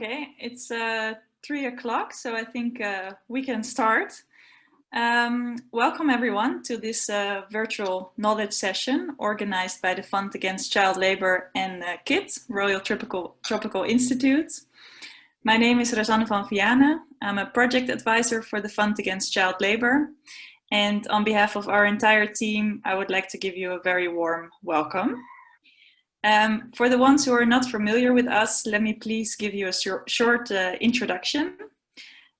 Okay, it's 3 o'clock, so I think we can start. Welcome everyone to this virtual knowledge session organized by the Fund Against Child Labour and KIT, Royal Tropical Institute. My name is Rosanne van Vianen. I'm a project advisor for the Fund Against Child Labour. And on behalf of our entire team, I would like to give you a very warm welcome. For the ones who are not familiar with us, let me please give you a short introduction.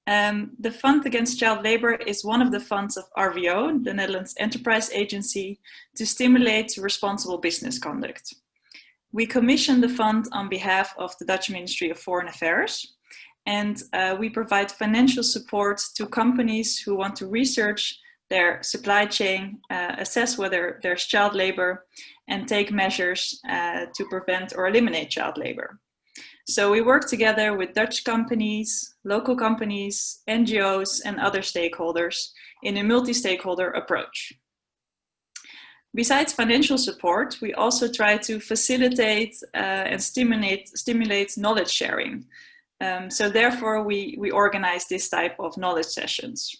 The Fund Against Child Labour is one of the funds of RVO, the Netherlands Enterprise Agency, to stimulate responsible business conduct. We commission the fund on behalf of the Dutch Ministry of Foreign Affairs, and we provide financial support to companies who want to research their supply chain, assess whether there's child labor, and take measures to prevent or eliminate child labor. So we work together with Dutch companies, local companies, NGOs, and other stakeholders in a multi-stakeholder approach. Besides financial support, we also try to facilitate and stimulate knowledge sharing. So therefore, we organize this type of knowledge sessions.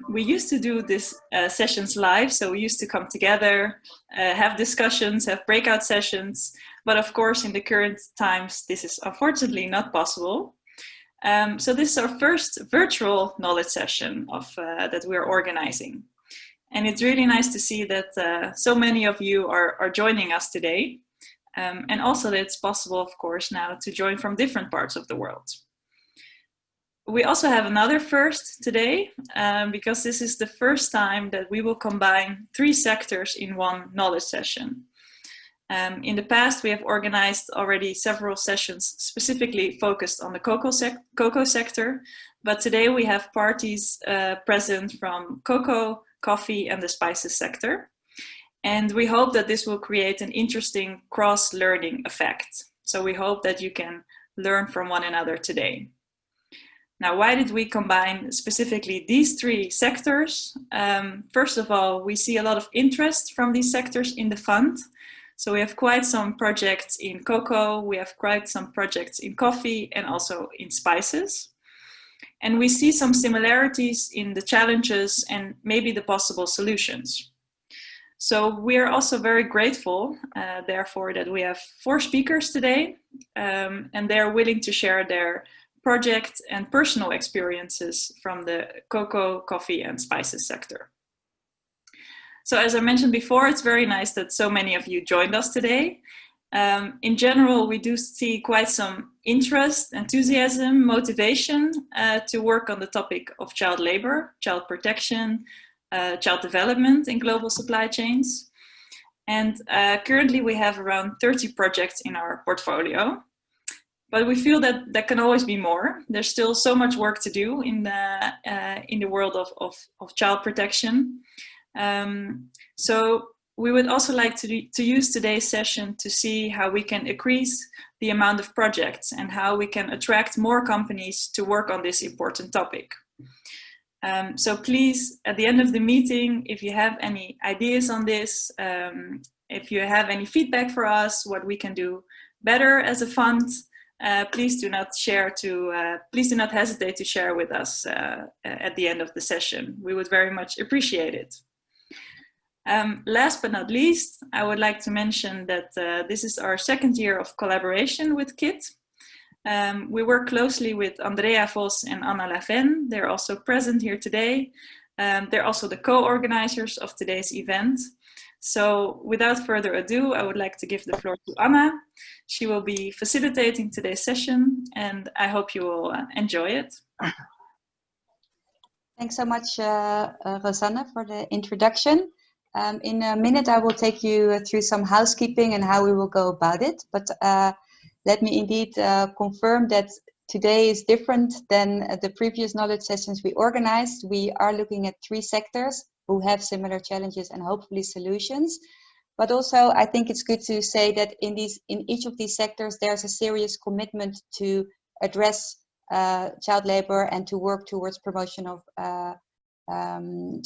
We used to do these sessions live, so we used to come together, have discussions, have breakout sessions, but of course in the current times this is unfortunately not possible. So this is our first virtual knowledge session that we're organizing. And it's really nice to see that so many of you are joining us today, and also that it's possible, of course, now to join from different parts of the world. We also have another first today, because this is the first time that we will combine 3 sectors in one knowledge session. In the past, we have organized already several sessions specifically focused on the cocoa sector, but today we have parties present from cocoa, coffee, and the spices sector. And we hope that this will create an interesting cross-learning effect. So we hope that you can learn from one another today. Now, why did we combine specifically these 3 sectors? First of all, we see a lot of interest from these sectors in the fund. So we have quite some projects in cocoa, we have quite some projects in coffee, and also in spices. And we see some similarities in the challenges and maybe the possible solutions. So we are also very grateful, therefore, that we have 4 speakers today, and they're willing to share their project and personal experiences from the cocoa, coffee, and spices sector. So as I mentioned before, it's very nice that so many of you joined us today. In general, we do see quite some interest, enthusiasm, motivation to work on the topic of child labor, child protection, child development in global supply chains. And currently we have around 30 projects in our portfolio. But we feel that there can always be more. There's still so much work to do in the world of child protection. So we would also like to use today's session to see how we can increase the amount of projects and how we can attract more companies to work on this important topic. So please, at the end of the meeting, if you have any ideas on this, if you have any feedback for us, what we can do better as a fund, please do not hesitate to share with us at the end of the session. We would very much appreciate it. Last but not least, I would like to mention that this is our 2nd year of collaboration with KIT. We work closely with Andrea Vos and Anna Laven. They're also present here today. They're also the co-organizers of today's event. So without further ado, I would like to give the floor to Anna. She will be facilitating today's session, and I hope you will enjoy it. Thanks so much, Rosanne, for the introduction. In a minute, I will take you through some housekeeping and how we will go about it. But let me indeed confirm that today is different than the previous knowledge sessions we organized. We are looking at 3 sectors who have similar challenges and hopefully solutions. But also, I think it's good to say that in each of these sectors, there's a serious commitment to address child labor and to work towards promotion of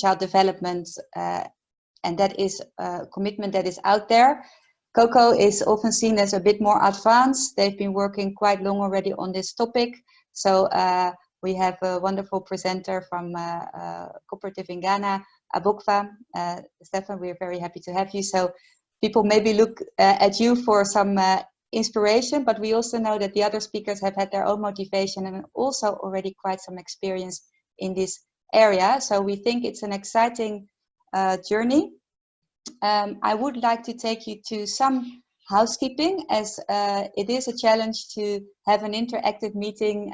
child development. And that is a commitment that is out there. Cocoa is often seen as a bit more advanced. They've been working quite long already on this topic. So we have a wonderful presenter from cooperative in Ghana, ABOCFAA. Stefan, we're very happy to have you. So people maybe look at you for some inspiration, but we also know that the other speakers have had their own motivation and also already quite some experience in this area. So we think it's an exciting journey. I would like to take you to some housekeeping, as it is a challenge to have an interactive meeting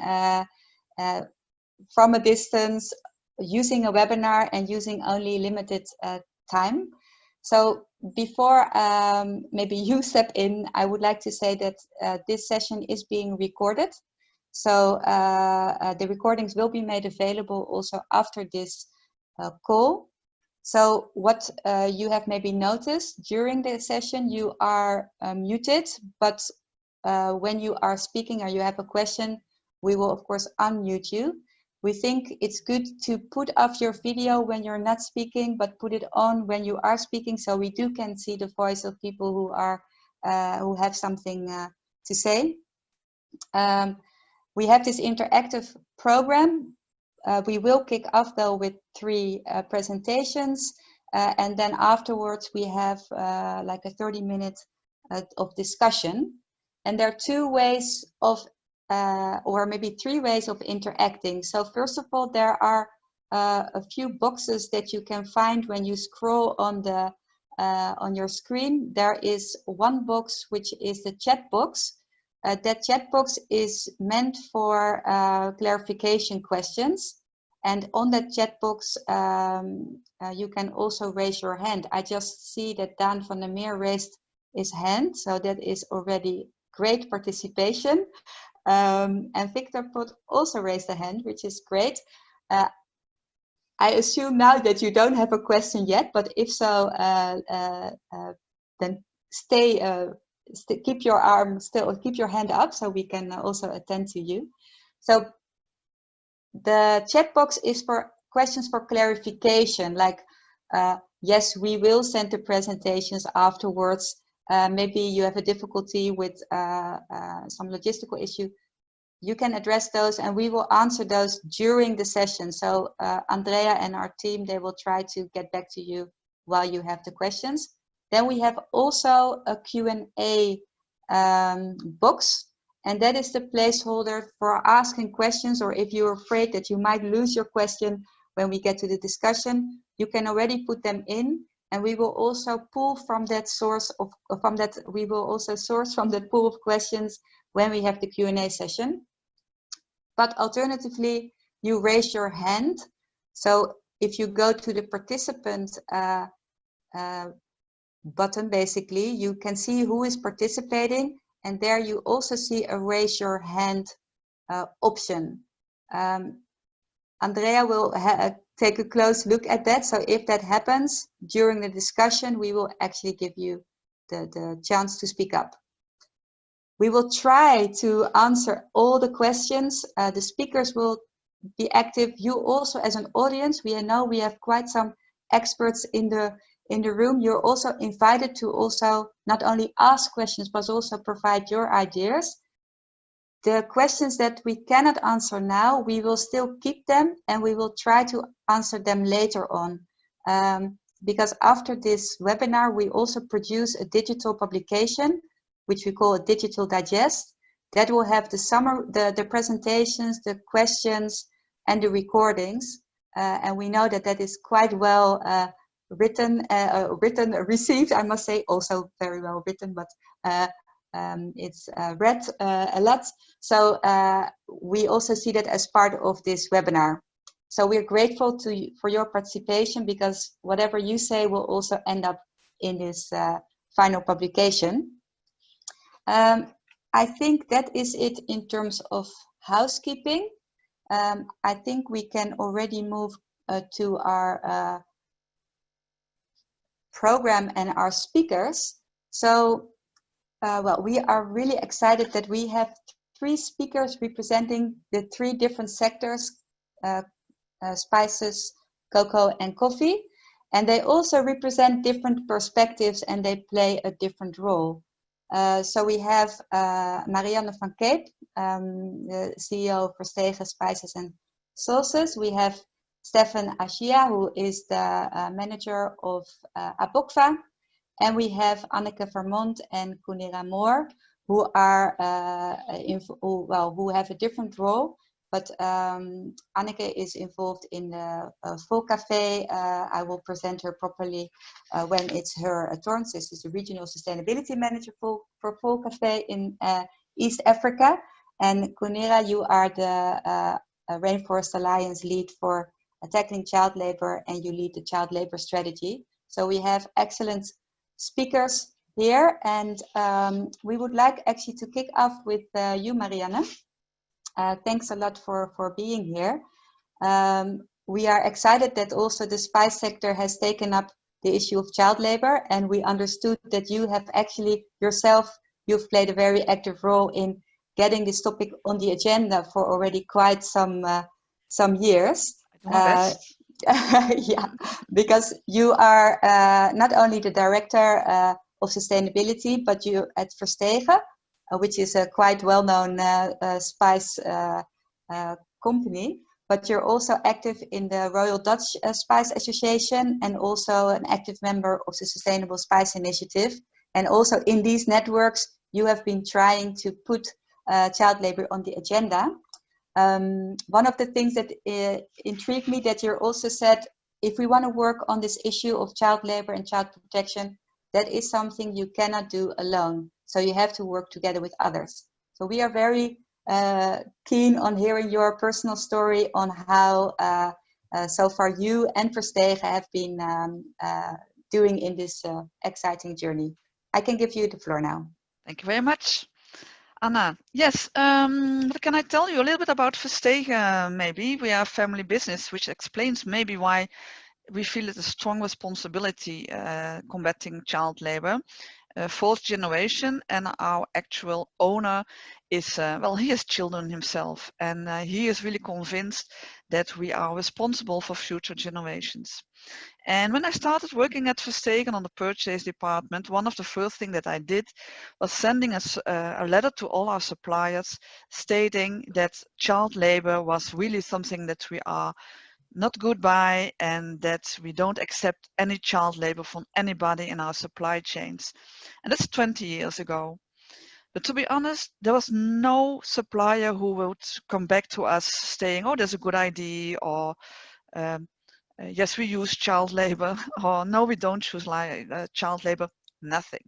from a distance, using a webinar and using only limited time. So before maybe you step in, I would like to say that this session is being recorded. So the recordings will be made available also after this call. So what you have maybe noticed during the session, you are muted, but when you are speaking or you have a question, we will of course unmute you. We think it's good to put off your video when you're not speaking, but put it on when you are speaking, so we can see the voice of people who are who have something to say. We have this interactive program. We will kick off though with 3 presentations, and then afterwards we have like a 30-minute of discussion. And there are 2 ways of, or maybe 3 ways of interacting. So first of all, there are a few boxes that you can find when you scroll on the on your screen. There is one box which is the chat box. That chat box is meant for clarification questions. And on that chat box, you can also raise your hand. I just see that Daan van der Meer raised his hand, so that is already great participation. And Victor Pot also raised a hand, which is great. I assume now that you don't have a question yet, but if so, then keep your arm still, keep your hand up so we can also attend to you. So the chat box is for questions for clarification, like yes, we will send the presentations afterwards. Maybe you have a difficulty with some logistical issue. You can address those and we will answer those during the session. So Andrea and our team, they will try to get back to you while you have the questions. Then we have also a Q&A box, and that is the placeholder for asking questions, or if you're afraid that you might lose your question when we get to the discussion, you can already put them in, and we will also pull from that source of, we will also source from that pool of questions when we have the Q&A session. But alternatively, you raise your hand. So if you go to the participant button, basically, you can see who is participating, and there you also see a raise your hand option. Andrea will take a close look at that. So if that happens during the discussion, we will actually give you the chance to speak up. We will try to answer all the questions. The speakers will be active. You also, as an audience, we know we have quite some experts in the room. You're also invited to also not only ask questions, but also provide your ideas. The questions that we cannot answer now, we will still keep them and we will try to answer them later on. Because after this webinar, we also produce a digital publication, which we call a digital digest, that will have the presentations, the questions, and the recordings. And we know that that is quite well received, I must say, also very well written, but it's read a lot. So we also see that as part of this webinar. So we're grateful for your participation, because whatever you say will also end up in this final publication. I think that is it in terms of housekeeping. I think we can already move to our program and our speakers. So, well, we are really excited that we have 3 speakers representing the 3 different sectors, spices, cocoa, and coffee. And they also represent different perspectives and they play a different role. So we have Marianne van Cape, the CEO of Verstege Spices and Sauces. We have Stefan Ashia, who is the manager of ABOCFAA. And we have Anneke Fermont and Kunira Moore, who are who have a different role. But Anneke is involved in the Vol Café. I will present her properly when it's her turn. So she's the regional sustainability manager for Vol Café in East Africa. And Kunira, you are the Rainforest Alliance lead for tackling child labor, and you lead the child labor strategy. So we have excellent speakers here, and we would like actually to kick off with you, Marianne. Thanks a lot for being here. We are excited that also the spice sector has taken up the issue of child labor, and we understood that you have actually yourself, you've played a very active role in getting this topic on the agenda for already quite some years. Yeah, because you are not only the director of sustainability, but you at Verstege, which is a quite well-known spice company, but you're also active in the Royal Dutch Spice Association and also an active member of the Sustainable Spice Initiative. And also in these networks, you have been trying to put child labor on the agenda. One of the things that intrigued me that you also said, if we want to work on this issue of child labor and child protection, that is something you cannot do alone. So you have to work together with others. So we are very keen on hearing your personal story on how so far you and Verstege have been doing in this exciting journey. I can give you the floor now. Thank you very much, Anna. Yes, what can I tell you a little bit about Verstege? Maybe we are a family business, which explains maybe why we feel it's a strong responsibility combating child labor. Fourth generation, and our actual owner is, well, he has children himself, and he is really convinced that we are responsible for future generations. And when I started working at Verstege on the purchase department, one of the first things that I did was sending a letter to all our suppliers stating that child labor was really something that we are not good by, and that we don't accept any child labor from anybody in our supply chains. And that's 20 years ago. But to be honest, there was no supplier who would come back to us saying, oh, that's a good idea, or yes, we use child labor, or no, we don't use child labor, nothing.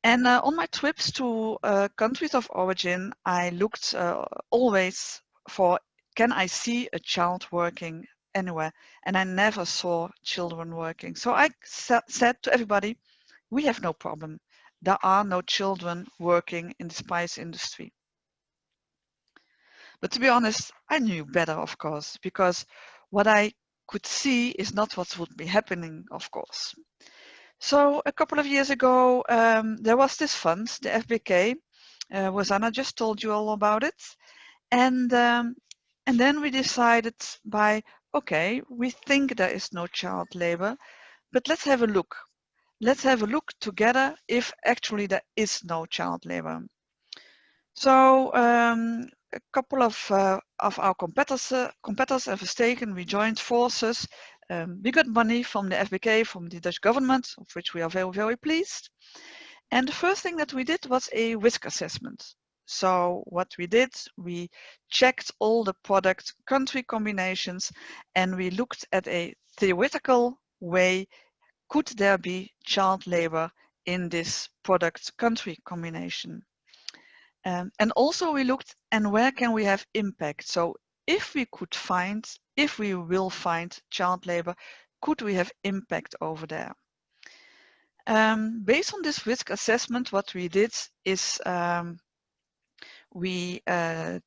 And on my trips to countries of origin, I looked always for, can I see a child working anywhere? And I never saw children working. So I said to everybody, we have no problem. There are no children working in the spice industry. But to be honest, I knew better, of course, because what I could see is not what would be happening, of course. So a couple of years ago, there was this fund, the FBK. Rosanne just told you all about it. And then we decided okay, we think there is no child labor, but let's have a look. Let's have a look together if actually there is no child labor. So a couple of our competitors have Verstege, we joined forces. We got money from the FBK, from the Dutch government, of which we are very, very pleased. And the first thing that we did was a risk assessment. So what we did, we checked all the product country combinations, and we looked at a theoretical way, could there be child labor in this product country combination? And also we looked, and where can we have impact? So if we will find child labor, could we have impact over there? Based on this risk assessment, what we did is we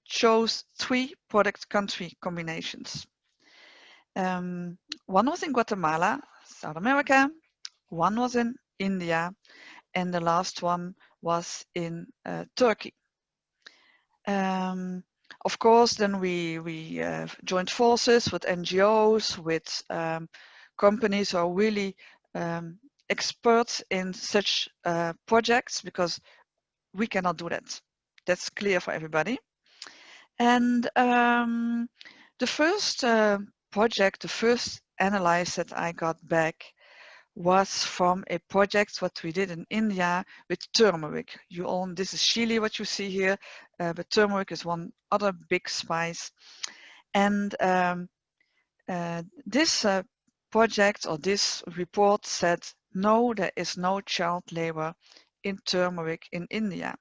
chose 3 product country combinations. One was in Guatemala, South America, one was in India, and the last one was in Turkey. Of course, then we joined forces with NGOs, with companies are really experts in such projects, because we cannot do that. That's clear for everybody. And the first project, the first analysis that I got back was from a project what we did in India with turmeric. This is chili, what you see here, but turmeric is one other big spice. And this project or this report said, no, there is no child labor in turmeric in India.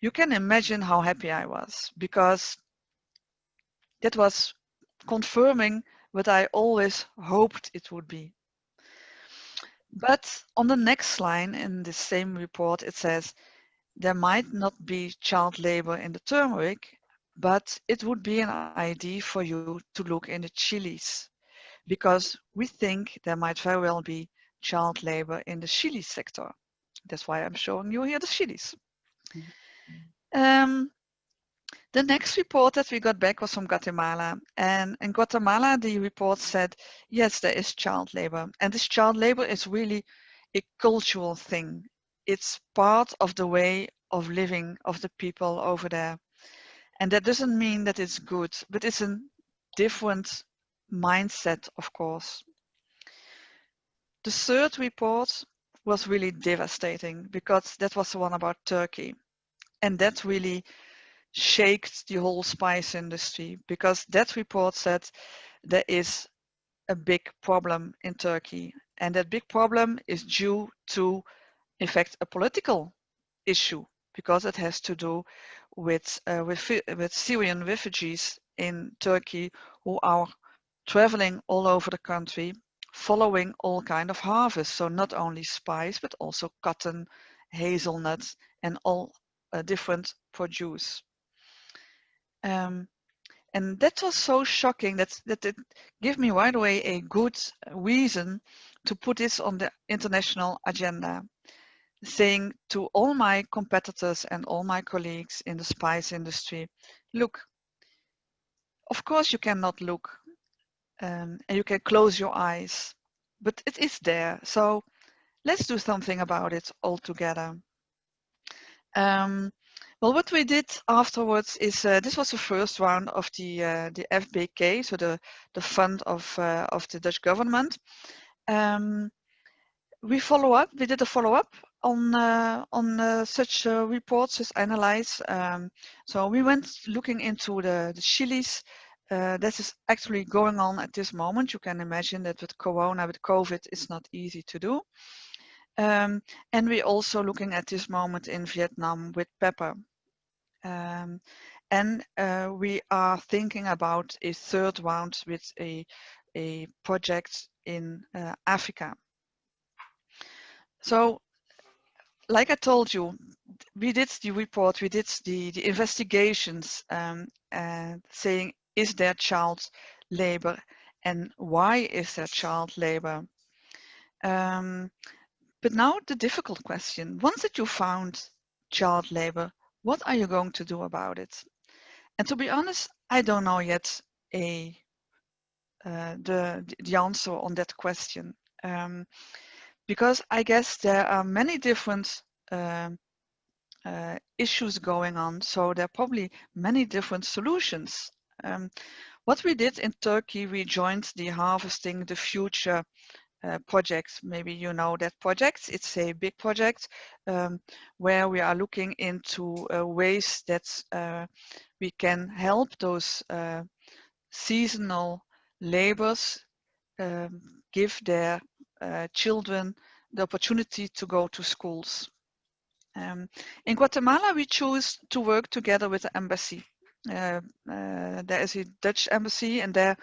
You can imagine how happy I was, because that was confirming what I always hoped it would be. But on the next line in the same report, it says there might not be child labor in the turmeric, but it would be an idea for you to look in the chilies, because we think there might very well be child labor in the chili sector. That's why I'm showing you here the chilies. The next report that we got back was from Guatemala. And in Guatemala, the report said, yes, there is child labor. And this child labor is really a cultural thing. It's part of the way of living of the people over there. And that doesn't mean that it's good, but it's a different mindset, of course. The third report was really devastating, because that was the one about Turkey. And that really shaked the whole spice industry, because that report said there is a big problem in Turkey, and that big problem is due to, in fact, a political issue, because it has to do with Syrian refugees in Turkey who are traveling all over the country, following all kind of harvests. So not only spice, but also cotton, hazelnuts, and all different produce. And that was so shocking that it gave me right away a good reason to put this on the international agenda, saying to all my competitors and all my colleagues in the spice industry, look, of course you cannot look and you can close your eyes, but it is there. So let's do something about it all together. Well, what we did afterwards is this was the first round of the FBK, so the fund of the Dutch government. We did a follow up on such reports as analyze. So we went looking into the chilies. This is actually going on at this moment. You can imagine that with Corona, with COVID, it's not easy to do. And we're also looking at this moment in Vietnam with pepper. And we are thinking about a third round with a project in Africa. So, like I told you, we did the report, we did the investigations saying, is there child labor and why is there child labor? But now the difficult question, once that you found child labor, what are you going to do about it? And to be honest, I don't know yet the answer on that question. Because I guess there are many different issues going on, so there are probably many different solutions. What we did in Turkey, we joined the Harvesting the Future project. Maybe you know that project. It's a big project where we are looking into ways that we can help those seasonal laborers give their children the opportunity to go to schools. In Guatemala, we choose to work together with the embassy. There is a Dutch embassy, and there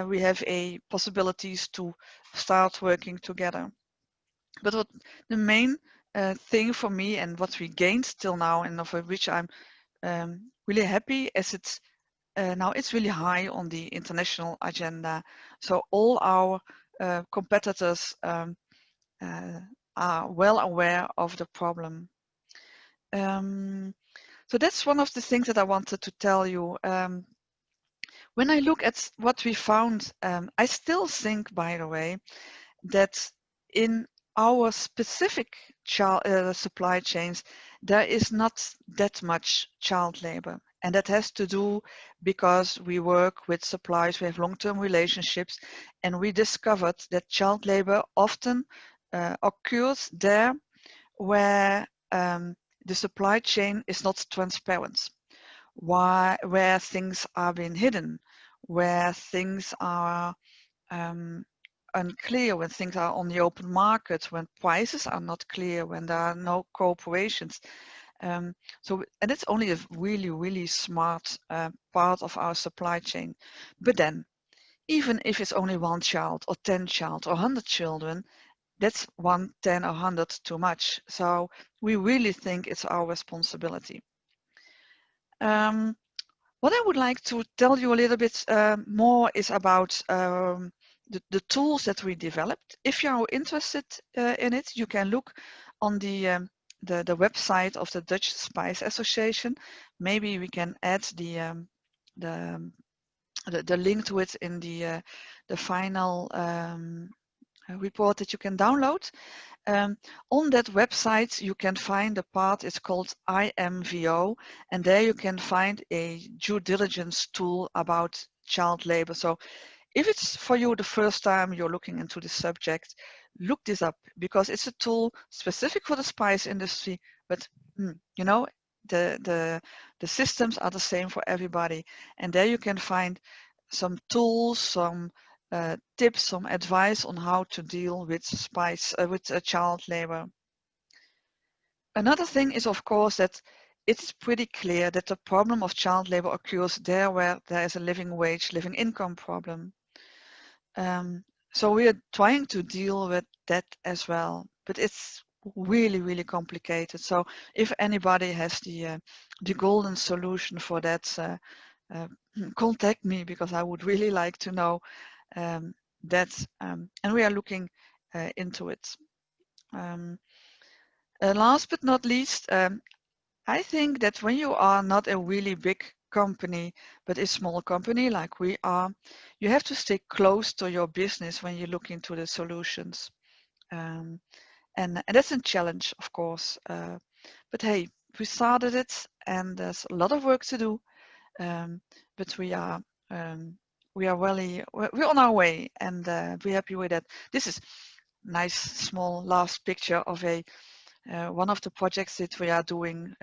we have a possibilities to start working together. But what the main thing for me and what we gained till now, and of which I'm really happy, is it's now it's really high on the international agenda. So all our competitors are well aware of the problem. So that's one of the things that I wanted to tell you. When I look at what we found, I still think, by the way, that in our specific supply chains, there is not that much child labor. And that has to do because we work with suppliers, we have long-term relationships, and we discovered that child labor often occurs there where the supply chain is not transparent, where things are being hidden, where things are unclear, when things are on the open market, when prices are not clear, when there are no cooperations. And it's only a really, really smart part of our supply chain. But then, even if it's only 1 child or 10 child or 100 children, that's 1, 10 or 100 too much. So we really think it's our responsibility. What I would like to tell you a little bit more is about the tools that we developed. If you are interested in it, you can look on the website of the Dutch Spice Association. Maybe we can add the link to it in the final report that you can download. On that website, you can find a part, it's called IMVO, and there you can find a due diligence tool about child labor. So if it's for you the first time you're looking into this subject, look this up, because it's a tool specific for the spice industry, but you know, the systems are the same for everybody. And there you can find some tools, some tips, some advice on how to deal with child labor. Another thing is, of course, that it's pretty clear that the problem of child labor occurs there where there is a living wage, living income problem. So we are trying to deal with that as well, but it's really, really complicated. So if anybody has the golden solution for that, contact me, because I would really like to know that, and we are looking into it. Last but not least, I think that when you are not a really big company, but a small company like we are, you have to stay close to your business when you look into the solutions. And that's a challenge, of course. But hey, we started it, and there's a lot of work to do. But we are really, we're on our way, and we're happy with that. This is nice small last picture of one of the projects that we are doing,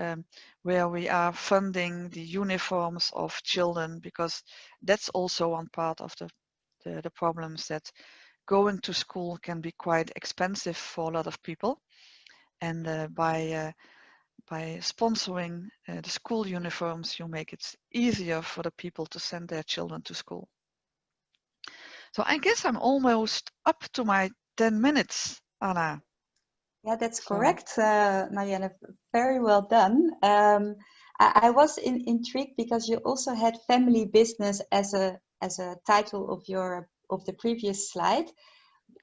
where we are funding the uniforms of children, because that's also one part of the problems, that going to school can be quite expensive for a lot of people. And by sponsoring the school uniforms, you make it easier for the people to send their children to school. So I guess I'm almost up to my 10 minutes, Anna. Yeah, that's correct, Marianne. Very well done. I was intrigued because you also had family business as a title of the previous slide.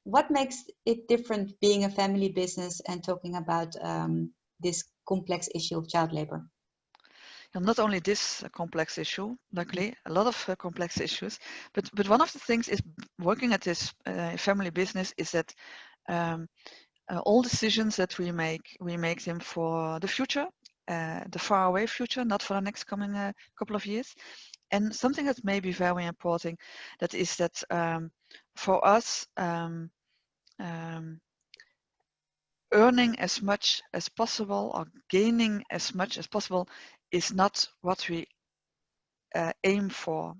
What makes it different being a family business and talking about this complex issue of child labor? Not only this complex issue, luckily, a lot of complex issues, but one of the things is working at this family business is that all decisions that we make them for the future, the faraway future, not for the next coming couple of years. And something that may be very important, that is that for us, earning as much as possible or gaining as much as possible is not what we aim for.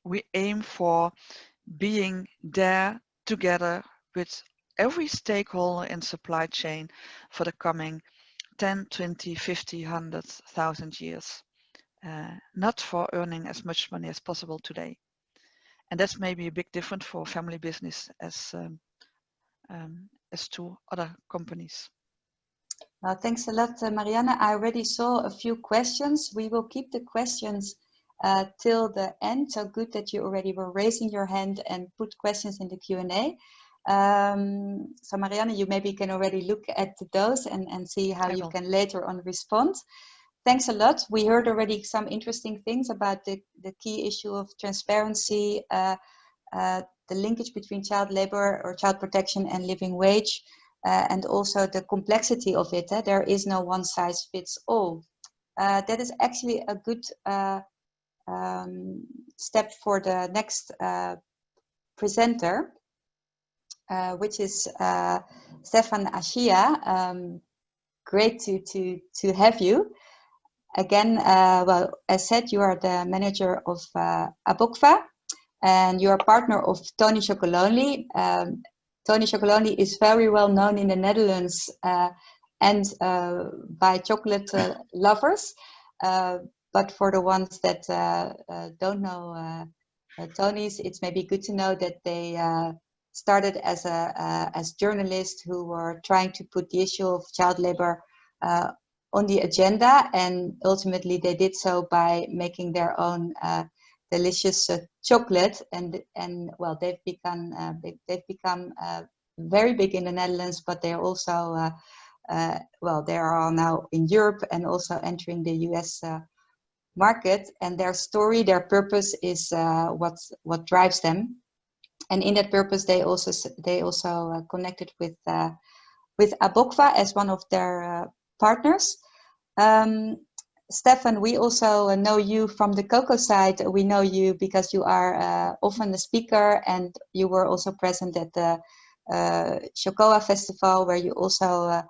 We aim for being there together with every stakeholder in supply chain for the coming 10, 20, 50, 100,000 years, not for earning as much money as possible today. And that's maybe a big difference for family business as to other companies. Well, thanks a lot, Marianne. I already saw a few questions. We will keep the questions till the end. So good that you already were raising your hand and put questions in the Q&A. So Marianne, you maybe can already look at those and see how you can later on respond. thanks a lot. We heard already some interesting things about the key issue of transparency, the linkage between child labor or child protection and living wage, and also the complexity of it. There is no one size fits all. That is actually a good step for the next presenter, which is Stefan Ashia. Great to have you. Again, well, as said, you are the manager of ABOCFAA, and you are partner of Tony Chocolonely. Tony Chocolonely is very well known in the Netherlands and by chocolate lovers. But for the ones that don't know Tony's, it's maybe good to know that they started as journalists who were trying to put the issue of child labor on the agenda, and ultimately they did so by making their own delicious chocolate, and well, they've become very big in the Netherlands, but they're also well, they are now in Europe and also entering the US market, and their story, their purpose is what drives them. And in that purpose, they also connected with ABOCFAA as one of their partners. Stefan, we also know you from the cocoa side. We know you because you are often a speaker, and you were also present at the Chocoa Festival, where you also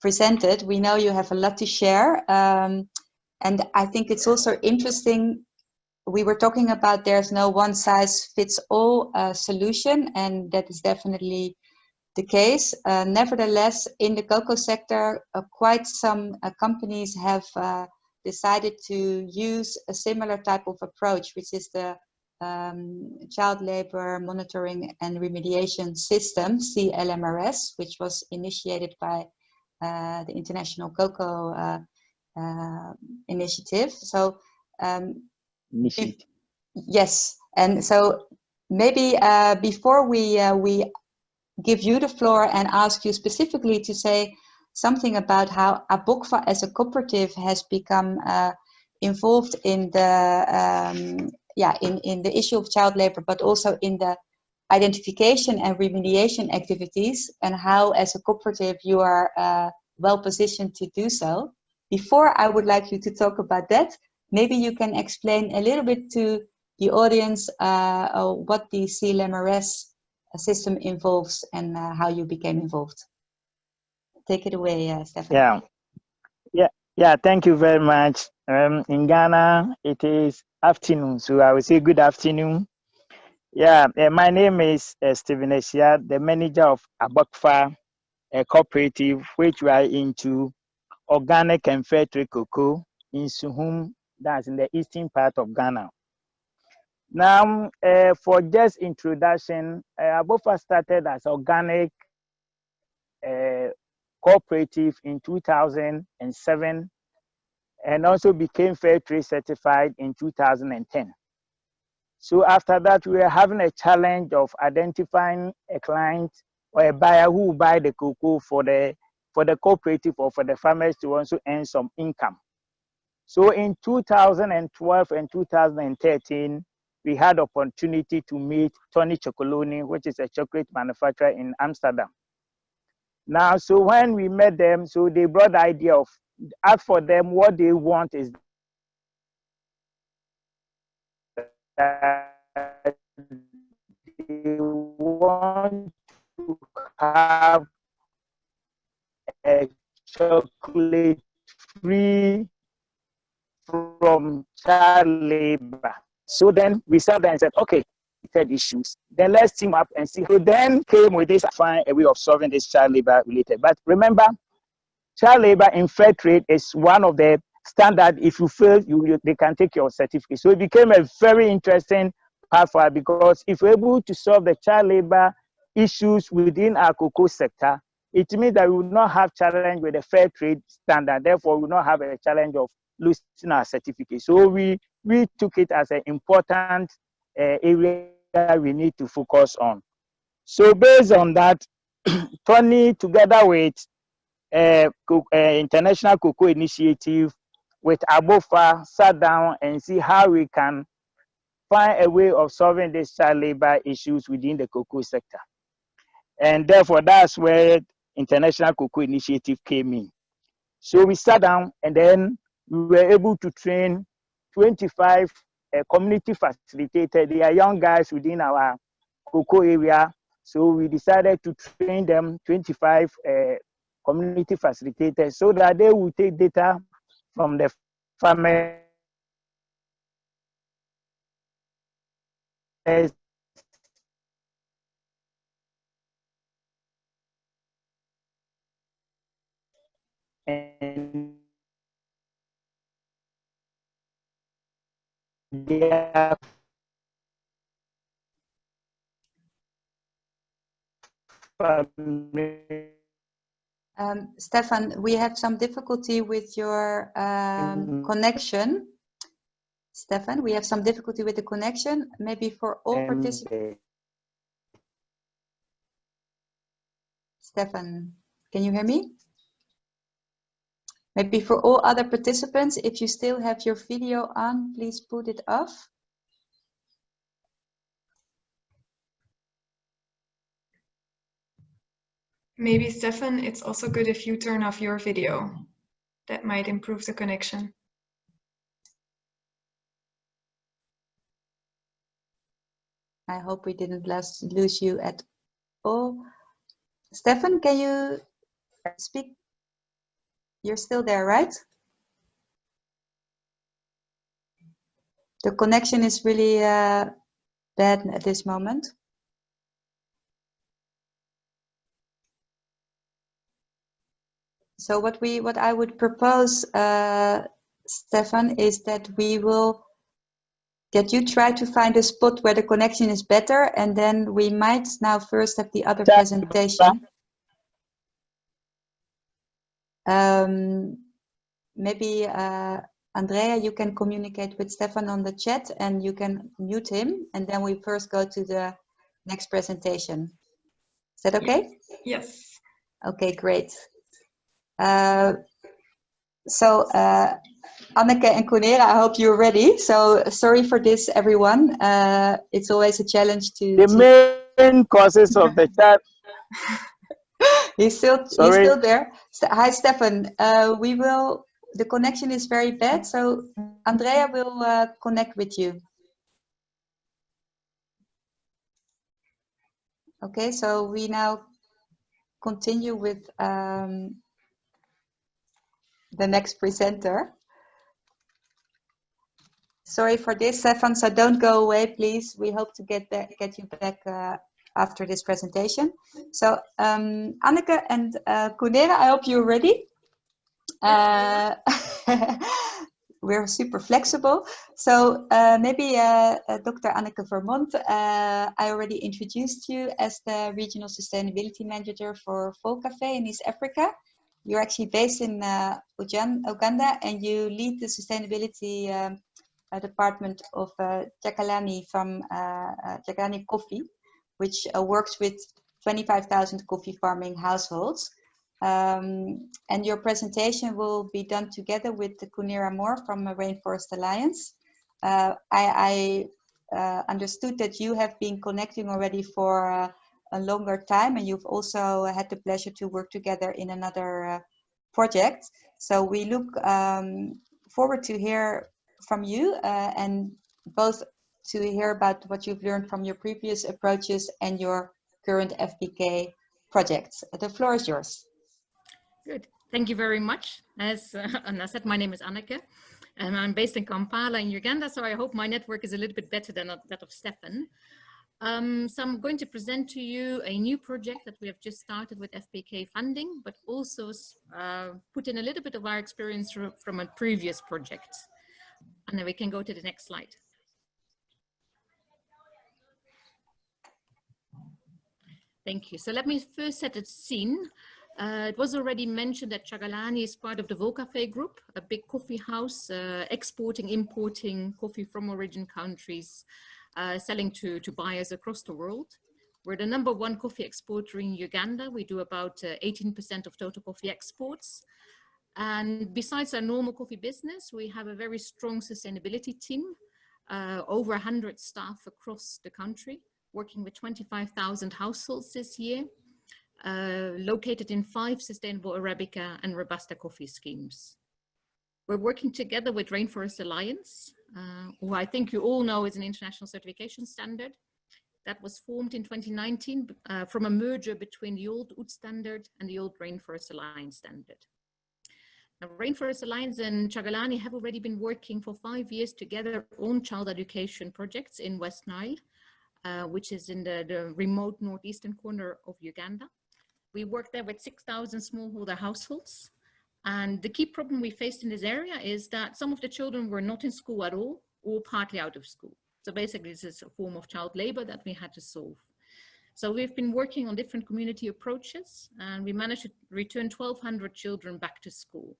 presented. We know you have a lot to share, and I think it's also interesting. We were talking about there's no one size fits all solution, and that is definitely the case. Nevertheless, in the cocoa sector, quite some companies have decided to use a similar type of approach, which is the Child Labor Monitoring and Remediation System, CLMRS, which was initiated by the International Cocoa Initiative. So, yes, and so maybe before we give you the floor and ask you specifically to say something about how ABOCFAA as a cooperative has become involved in the in the issue of child labor, but also in the identification and remediation activities, and how as a cooperative you are well positioned to do so. Before I would like you to talk about that, maybe you can explain a little bit to the audience what the CLMRS system involves and how you became involved. Take it away, Stefan. Yeah. Thank you very much. In Ghana, it is afternoon, so I will say good afternoon. Yeah, my name is Stephen Ashia, the manager of ABOCFAA, a cooperative which we are into organic and fair trade cocoa in Suhum, that's in the eastern part of Ghana. Now, for just introduction, ABOCFAA started as organic cooperative in 2007 and also became fair trade certified in 2010. So after that, we were having a challenge of identifying a client or a buyer who will buy the cocoa for the cooperative or for the farmers to also earn some income. So in 2012 and 2013, we had opportunity to meet Tony Chocolonely, which is a chocolate manufacturer in Amsterdam. Now, so when we met them, so they brought the idea of, as for them, what they want is that they want to have a chocolate free from child labor. So then we sat there and said, okay, issues, then let's team up and see. So then came with this, find a way of solving this child labor related. But remember, child labor in fair trade is one of the standard. If you fail, they can take your certificate. So it became a very interesting part for us, because if we're able to solve the child labor issues within our cocoa sector, it means that we will not have challenge with the fair trade standard. Therefore, we will not have a challenge of losing our certificate. So we took it as an important area we need to focus on. So based on that, Tony, together with International Cocoa Initiative, with ABOCFAA sat down and see how we can find a way of solving these child labor issues within the cocoa sector. And therefore, that's where International Cocoa Initiative came in. So we sat down and then we were able to train 25 community facilitators. They are young guys within our cocoa area. So we decided to train them 25 community facilitators so that they will take data from the farmers and their Stefan, we have some difficulty with your connection. Stefan, we have some difficulty with the connection. Maybe for all participants. Stefan, can you hear me? Maybe for all other participants, if you still have your video on, please put it off. Maybe, Stefan, it's also good if you turn off your video. That might improve the connection. I hope we didn't lose you at all. Stefan, can you speak? You're still there, right? The connection is really bad at this moment. So what I would propose, Stefan, is that we will get you try to find a spot where the connection is better, and then we might now first have the other presentation. Maybe Andrea, you can communicate with Stefan on the chat and you can mute him, and then we first go to the next presentation. Is that okay? Yes. Okay, great. So Anneke and Conera, I hope you're ready. So sorry for this, everyone. It's always a challenge to... The main causes of the chat. He's still there. Hi, Stefan. The connection is very bad, so Andrea will connect with you. Okay, so we now continue with the next presenter. Sorry for this, Stefan, so don't go away, please. We hope to get you back after this presentation. So Anneke and Conera, I hope you're ready. We're super flexible. So maybe Dr. Anneke Vermont, I already introduced you as the Regional Sustainability Manager for ABOCFAA in East Africa. You're actually based in Uganda, and you lead the sustainability department of Kyagalanyi from Kyagalanyi Coffee, which works with 25,000 coffee farming households. And your presentation will be done together with Conera Moore from Rainforest Alliance. I understood that you have been connecting already for a longer time, and you've also had the pleasure to work together in another project. So we look forward to hear from you and both to hear about what you've learned from your previous approaches and your current FBK projects. The floor is yours. Good. Thank you very much. As Anna said, my name is Anneke, and I'm based in Kampala in Uganda, so I hope my network is a little bit better than that of Stefan. So I'm going to present to you a new project that we have just started with FBK funding, but also put in a little bit of our experience from a previous project. And then we can go to the next slide. Thank you. So let me first set the scene. It was already mentioned that Kyagalanyi is part of the ABOCFAA group, a big coffee house exporting, importing coffee from origin countries, selling to buyers across the world. We're the #1 coffee exporter in Uganda. We do about 18% of total coffee exports. And besides our normal coffee business, we have a very strong sustainability team, over 100 staff across the country, working with 25,000 households this year, located in 5 sustainable Arabica and Robusta coffee schemes. We're working together with Rainforest Alliance, who I think you all know is an international certification standard that was formed in 2019 from a merger between the old UT standard and the old Rainforest Alliance standard. Now, Rainforest Alliance and Kyagalanyi have already been working for 5 years together on child education projects in West Nile, which is in the remote northeastern corner of Uganda. We work there with 6,000 smallholder households. And the key problem we faced in this area is that some of the children were not in school at all or partly out of school. So basically, this is a form of child labor that we had to solve. So we've been working on different community approaches, and we managed to return 1,200 children back to school.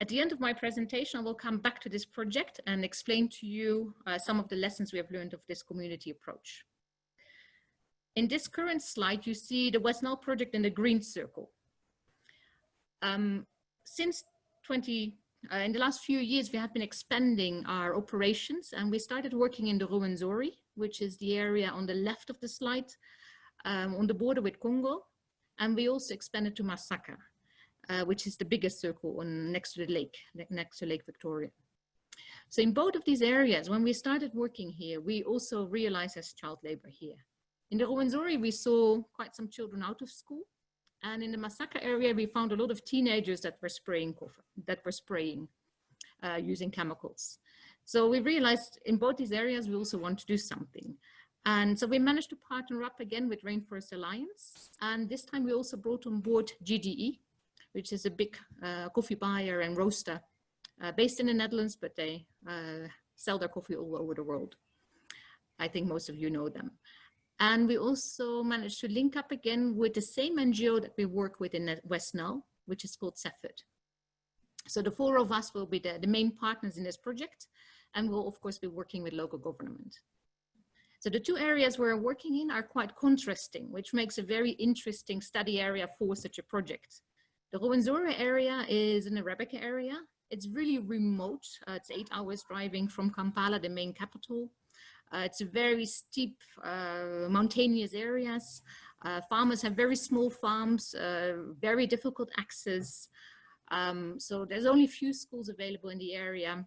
At the end of my presentation, I will come back to this project and explain to you some of the lessons we have learned of this community approach. In this current slide, you see the West Nile project in the green circle. Since in the last few years, we have been expanding our operations, and we started working in the Rwenzori, which is the area on the left of the slide, on the border with Congo. And we also expanded to Masaka, which is the biggest circle next to the lake, next to Lake Victoria. So in both of these areas, when we started working here, we also realized there's child labor here. In the Rwenzori, we saw quite some children out of school. And in the Masaka area, we found a lot of teenagers that were spraying using chemicals. So we realized in both these areas, we also want to do something. And so we managed to partner up again with Rainforest Alliance. And this time we also brought on board GDE, which is a big coffee buyer and roaster based in the Netherlands, but they sell their coffee all over the world. I think most of you know them. And we also managed to link up again with the same NGO that we work with in West Nile, which is called CEFID. So the 4 of us will be the main partners in this project, and we'll of course be working with local government. So the 2 areas we're working in are quite contrasting, which makes a very interesting study area for such a project. The Rwenzori area is an Arabica area. It's really remote. It's 8 hours driving from Kampala, the main capital. It's a very steep, mountainous areas. Farmers have very small farms, very difficult access. So there's only few schools available in the area.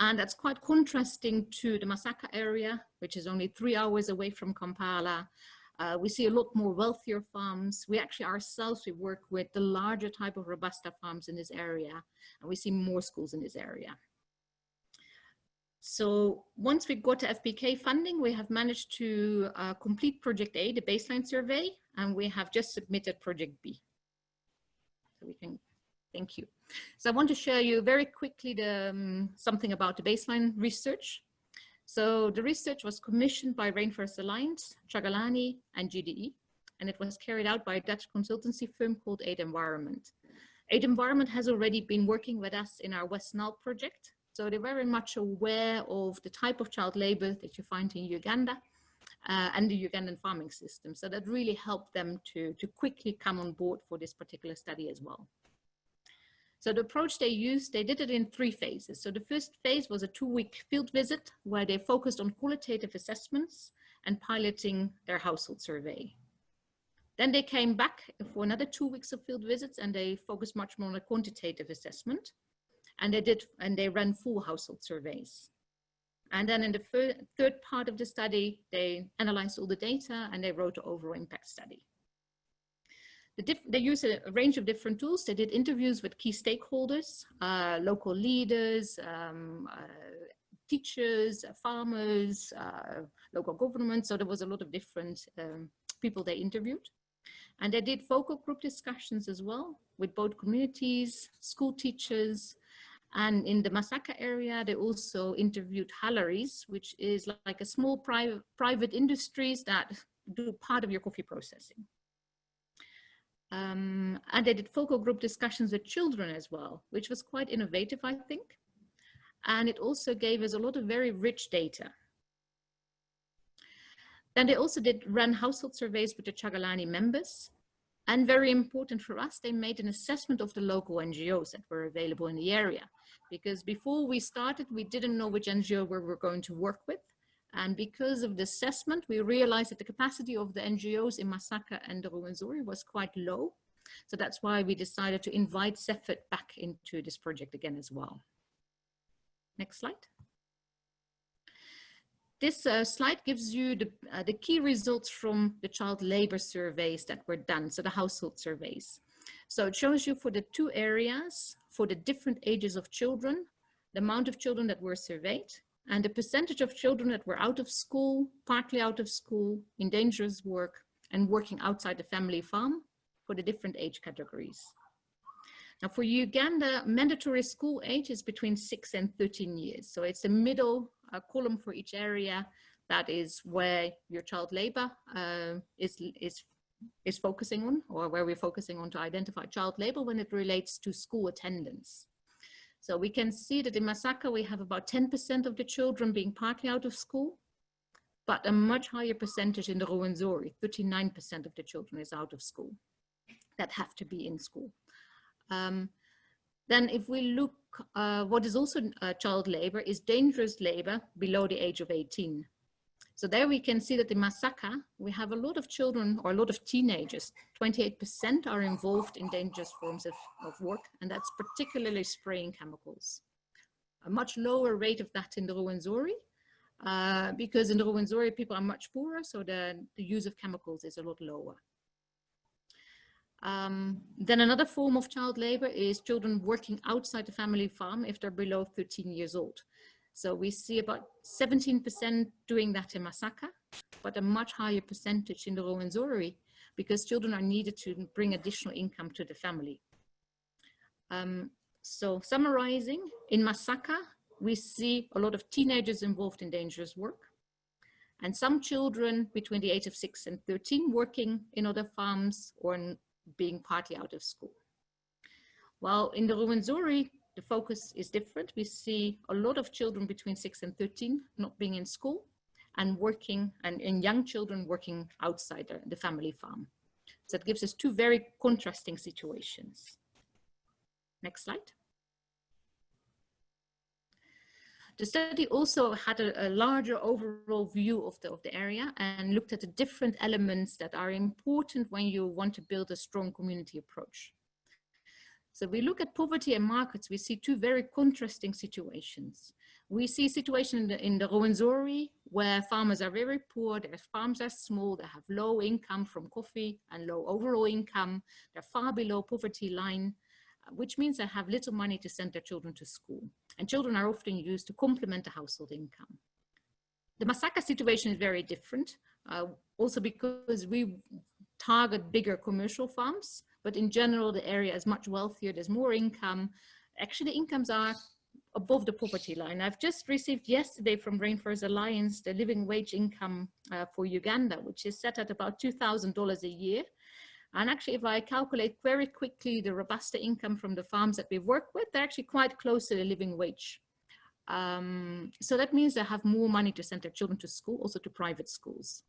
And that's quite contrasting to the Masaka area, which is only 3 hours away from Kampala. We see a lot more wealthier farms. We actually ourselves, we work with the larger type of Robusta farms in this area, and we see more schools in this area. So once we got to FPK funding, we have managed to complete Project A, the baseline survey, and we have just submitted Project B. So we can, thank you. So I want to share you very quickly something about the baseline research. So the research was commissioned by Rainforest Alliance, Kyagalanyi, and GDE, and it was carried out by a Dutch consultancy firm called Aid Environment. Aid Environment has already been working with us in our West Nile project. So they're very much aware of the type of child labor that you find in Uganda and the Ugandan farming system. So that really helped them to quickly come on board for this particular study as well. So the approach they used, they did it in 3 phases. So the first phase was a 2-week field visit where they focused on qualitative assessments and piloting their household survey. Then they came back for another 2 weeks of field visits, and they focused much more on a quantitative assessment. And they ran full household surveys. And then in the third part of the study, they analyzed all the data and they wrote the overall impact study. They used a range of different tools. They did interviews with key stakeholders, local leaders, teachers, farmers, local government. So there was a lot of different people they interviewed. And they did focal group discussions as well with both communities, school teachers, and in the Masaka area, they also interviewed halaries, which is like a small private industries that do part of your coffee processing. And they did focal group discussions with children as well, which was quite innovative, I think. And it also gave us a lot of very rich data. Then they also ran household surveys with the Kyagalanyi members. And very important for us, they made an assessment of the local NGOs that were available in the area. Because before we started, we didn't know which NGO we were going to work with. And because of the assessment, we realized that the capacity of the NGOs in Masaka and the Ruwenzori was quite low. So that's why we decided to invite Cepheid back into this project again as well. Next slide. This slide gives you the key results from the child labor surveys that were done, so the household surveys. So it shows you for the two areas, for the different ages of children, the amount of children that were surveyed, and the percentage of children that were out of school, partly out of school, in dangerous work, and working outside the family farm for the different age categories. Now for Uganda, mandatory school age is between 6 and 13 years. So it's the middle column for each area. That is where your child labor is focusing on, or where we're focusing on to identify child labor when it relates to school attendance. So we can see that in Masaka, we have about 10% of the children being partly out of school, but a much higher percentage in the Ruwenzori, 39% of the children is out of school that have to be in school. Then if we look, what is also child labor is dangerous labor below the age of 18. So there we can see that in Masaka, we have a lot of children or a lot of teenagers, 28% are involved in dangerous forms of work, and that's particularly spraying chemicals. A much lower rate of that in the Ruwenzori, because in the Ruwenzori people are much poorer, so the use of chemicals is a lot lower. Then another form of child labor is children working outside the family farm if they're below 13 years old. So we see about 17% doing that in Masaka, but a much higher percentage in the Ruwenzori because children are needed to bring additional income to the family. So summarizing, in Masaka, we see a lot of teenagers involved in dangerous work, and some children between the age of 6 and 13 working in other farms or being partly out of school. While in the Ruwenzori, the focus is different. We see a lot of children between 6 and 13 not being in school and working, and young children working outside the family farm. So that gives us two very contrasting situations. Next slide. The study also had a larger overall view of the area and looked at the different elements that are important when you want to build a strong community approach. So we look at poverty and markets, we see two very contrasting situations. We see a situation in the Ruwenzori where farmers are very poor, their farms are small, they have low income from coffee and low overall income, they're far below poverty line, which means they have little money to send their children to school. And children are often used to complement the household income. The Masaka situation is very different, also because we target bigger commercial farms, but in general, the area is much wealthier, there's more income. Actually, incomes are above the poverty line. I've just received yesterday from Rainforest Alliance the living wage income for Uganda, which is set at about $2,000 a year. And actually, if I calculate very quickly the Robusta income from the farms that we work with, they're actually quite close to the living wage. So that means they have more money to send their children to school, also to private schools.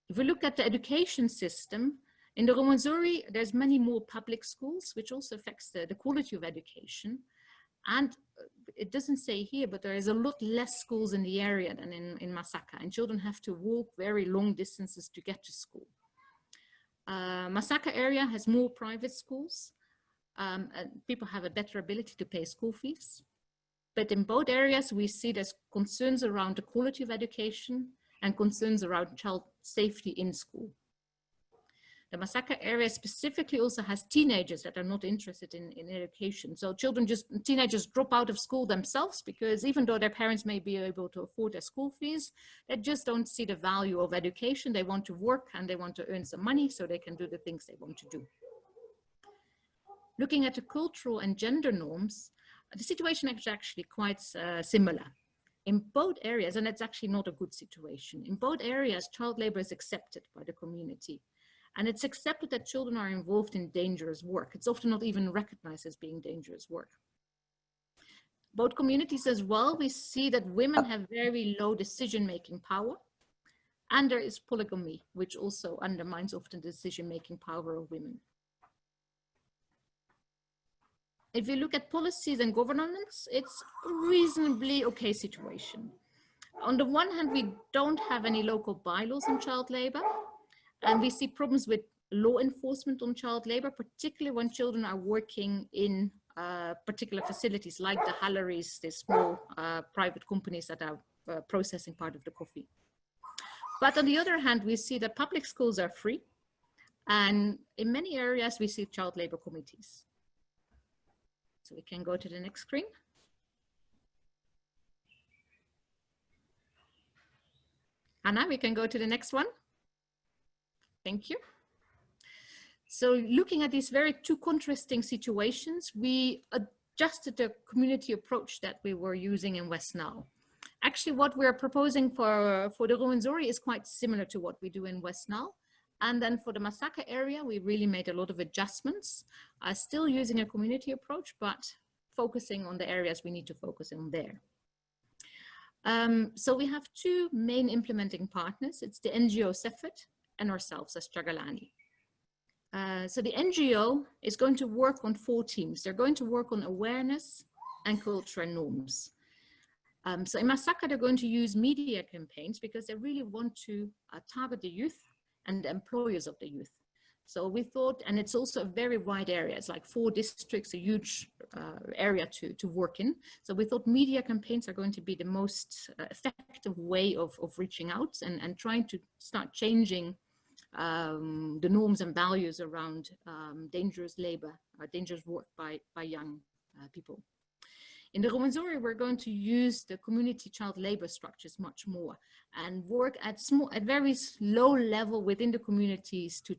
If we look at the education system, in the Ruwenzori, there's many more public schools, which also affects the quality of education. And it doesn't say here, but there is a lot less schools in the area than in Masaka, and children have to walk very long distances to get to school. Masaka area has more private schools, and people have a better ability to pay school fees. But in both areas, we see there's concerns around the quality of education and concerns around child safety in school. The Masaka area specifically also has teenagers that are not interested in education. So teenagers drop out of school themselves because even though their parents may be able to afford their school fees, they just don't see the value of education. They want to work and they want to earn some money so they can do the things they want to do. Looking at the cultural and gender norms, the situation is actually quite similar. In both areas, and it's actually not a good situation, in both areas, child labor is accepted by the community. And it's accepted that children are involved in dangerous work. It's often not even recognized as being dangerous work. Both communities as well, we see that women have very low decision-making power And there is polygamy, which also undermines often the decision-making power of women. If you look at policies and governance, it's a reasonably okay situation. On the one hand, we don't have any local bylaws on child labor, and we see problems with law enforcement on child labor, particularly when children are working in particular facilities like the halleries, the small private companies that are processing part of the coffee. But on the other hand, we see that public schools are free, and in many areas we see child labor committees. So we can go to the next screen. Anna, we can go to the next one. Thank you. So looking at these very two contrasting situations, we adjusted the community approach that we were using in West Nile. Actually, what we're proposing for the Rwenzori is quite similar to what we do in West Nile. And then for the Masaka area, we really made a lot of adjustments, still using a community approach, but focusing on the areas we need to focus on there. So we have two main implementing partners. It's the NGO CEFIT and ourselves as Kyagalanyi. So the NGO is going to work on 4 teams. They're going to work on awareness and culture and norms. So in Masaka, they're going to use media campaigns because they really want to target the youth and the employers of the youth. So we thought, and it's also a very wide area, it's like 4 districts, a huge area to work in. So we thought media campaigns are going to be the most effective way of reaching out and trying to start changing the norms and values around dangerous labor, dangerous work by young people. In the Rwenzori, we're going to use the community child labor structures much more and work at very low level within the communities to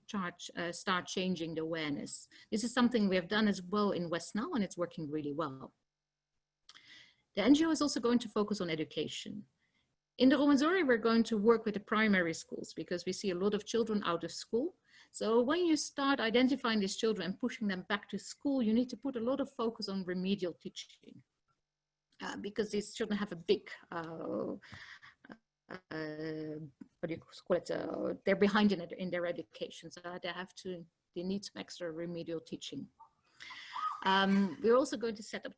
start changing the awareness. This is something we have done as well in West Nile, and it's working really well. The NGO is also going to focus on education. In the Rwenzori, we're going to work with the primary schools because we see a lot of children out of school. So when you start identifying these children and pushing them back to school, you need to put a lot of focus on remedial teaching. Because these children have a big, what do you call it? They're behind in their education, so they need some extra remedial teaching. We're also going to set up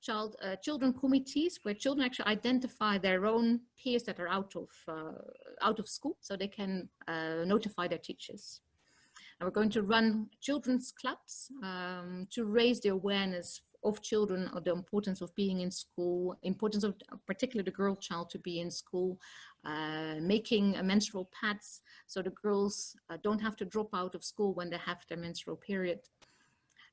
children committees where children actually identify their own peers that are out of school, so they can notify their teachers. And we're going to run children's clubs to raise the awareness of children, of the importance of being in school, importance of particularly the girl child to be in school, making menstrual pads so the girls don't have to drop out of school when they have their menstrual period.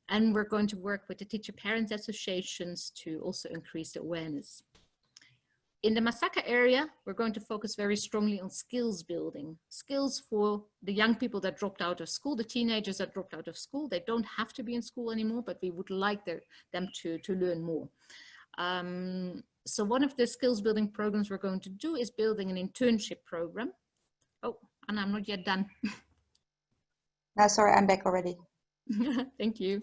And we're going to work with the teacher parents associations to also increase the awareness. In the Masaka area, we're going to focus very strongly on skills building, skills for the young people that dropped out of school, the teenagers that dropped out of school. They don't have to be in school anymore, but we would like them to learn more. So one of the skills building programs we're going to do is building an internship program. Oh, and I'm not yet done. No, sorry, I'm back already. Thank you.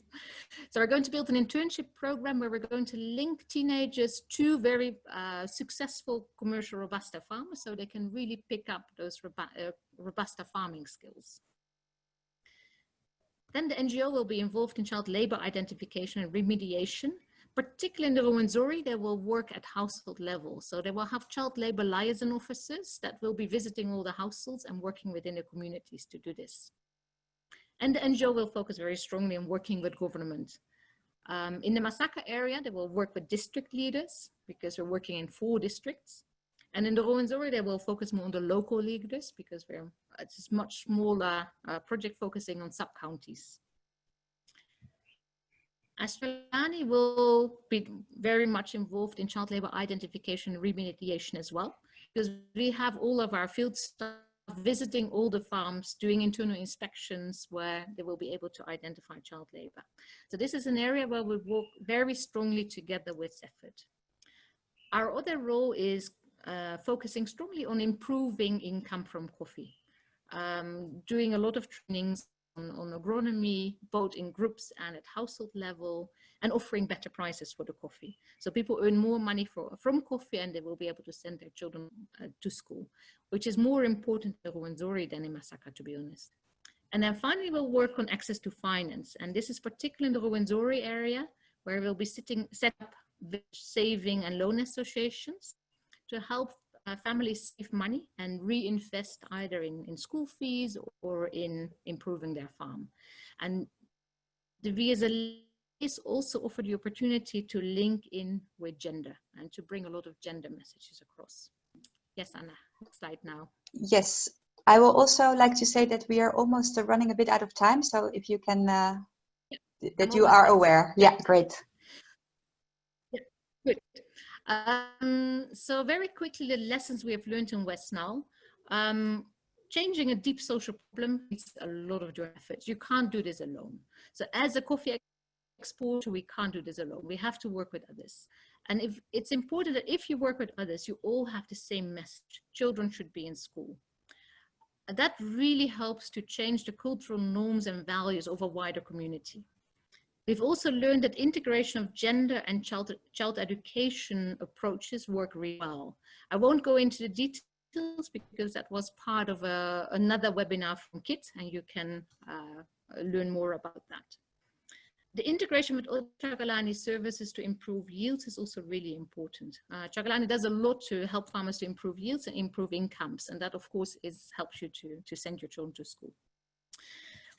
So we're going to build an internship program where we're going to link teenagers to very successful commercial Robusta farmers so they can really pick up those Robusta farming skills. Then the NGO will be involved in child labor identification and remediation. Particularly in the Rwenzori, they will work at household level. So they will have child labor liaison officers that will be visiting all the households and working within the communities to do this. And the NGO will focus very strongly on working with government. In the Masaka area, they will work with district leaders because we're working in 4 districts. And in the Rwenzori, they will focus more on the local leaders because it's a much smaller project focusing on sub-counties. Kyagalanyi will be very much involved in child labor identification and remediation as well, because we have all of our field staff visiting all the farms, doing internal inspections where they will be able to identify child labor. So this is an area where we work very strongly together with CEFIT. Our other role is focusing strongly on improving income from coffee, doing a lot of trainings on agronomy, both in groups and at household level, and offering better prices for the coffee. So people earn more money from coffee and they will be able to send their children to school. which is more important in Rwenzori than in Masaka, to be honest. And then finally, we'll work on access to finance. And this is particularly in the Rwenzori area, where we'll be set up saving and loan associations to help families save money and reinvest either in school fees or in improving their farm. And the VSL is also offer the opportunity to link in with gender and to bring a lot of gender messages across. Yes, Anna, next slide now. Yes, I will also like to say that we are almost running a bit out of time. So if you can, that you are aware. Yeah, great. Yeah, good. So very quickly, the lessons we have learned in West Nile. Changing a deep social problem needs a lot of your efforts. You can't do this alone. So as a coffee exporter, we can't do this alone. We have to work with others. And if it's important that if you work with others, you all have the same message. Children should be in school. And that really helps to change the cultural norms and values of a wider community. We've also learned that integration of gender and child education approaches work really well. I won't go into the details because that was part of another webinar from KIT, and you can learn more about that. The integration with other Kyagalanyi services to improve yields is also really important. Kyagalanyi does a lot to help farmers to improve yields and improve incomes, and that of course helps you to send your children to school.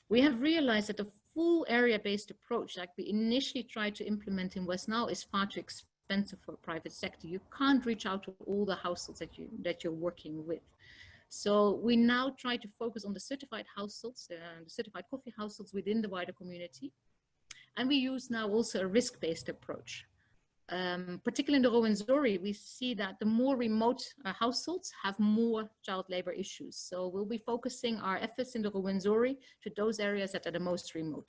We have realized that a full area-based approach like we initially tried to implement in West Nile is far too expensive for the private sector. You can't reach out to all the households that you're working with. So we now try to focus on the certified households, the certified coffee households within the wider community. And we use now also a risk-based approach. Particularly in the Rwenzori, we see that the more remote households have more child labor issues. So we'll be focusing our efforts in the Rwenzori to those areas that are the most remote.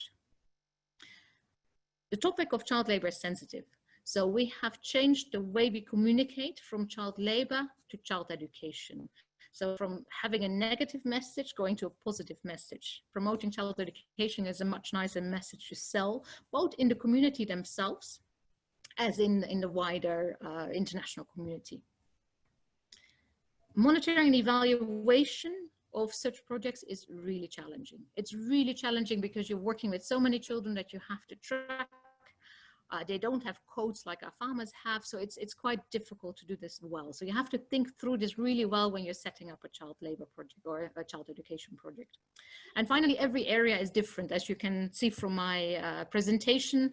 The topic of child labor is sensitive. So we have changed the way we communicate from child labor to child education. So from having a negative message going to a positive message. Promoting child education is a much nicer message to sell, both in the community themselves as in the wider international community. Monitoring and evaluation of such projects is really challenging. It's really challenging because you're working with so many children that you have to track. They don't have codes like our farmers have, so it's quite difficult to do this well. So you have to think through this really well when you're setting up a child labor project or a child education project. And finally, every area is different. As you can see from my presentation,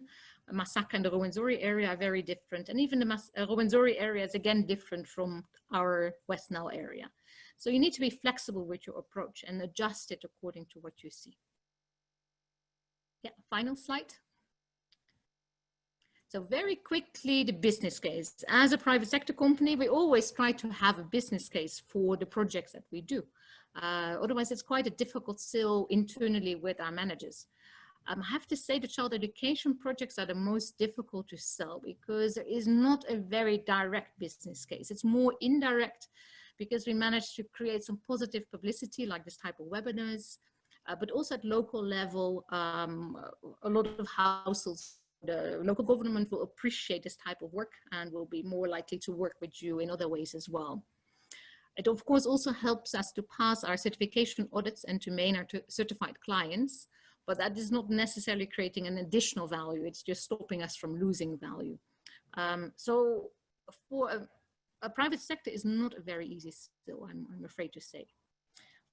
Masaka and the Rwenzori area are very different. And even the Rwenzori area is again different from our West Nile area. So you need to be flexible with your approach and adjust it according to what you see. Yeah, final slide. So very quickly, the business case. As a private sector company, we always try to have a business case for the projects that we do. Otherwise, it's quite a difficult sell internally with our managers. I have to say the child education projects are the most difficult to sell because there is not a very direct business case. It's more indirect because we managed to create some positive publicity like this type of webinars, but also at local level, a lot of households, the local government will appreciate this type of work and will be more likely to work with you in other ways as well. It of course also helps us to pass our certification audits and to maintain our certified clients, but that is not necessarily creating an additional value. It's just stopping us from losing value. So for a private sector is not a very easy skill, I'm afraid to say.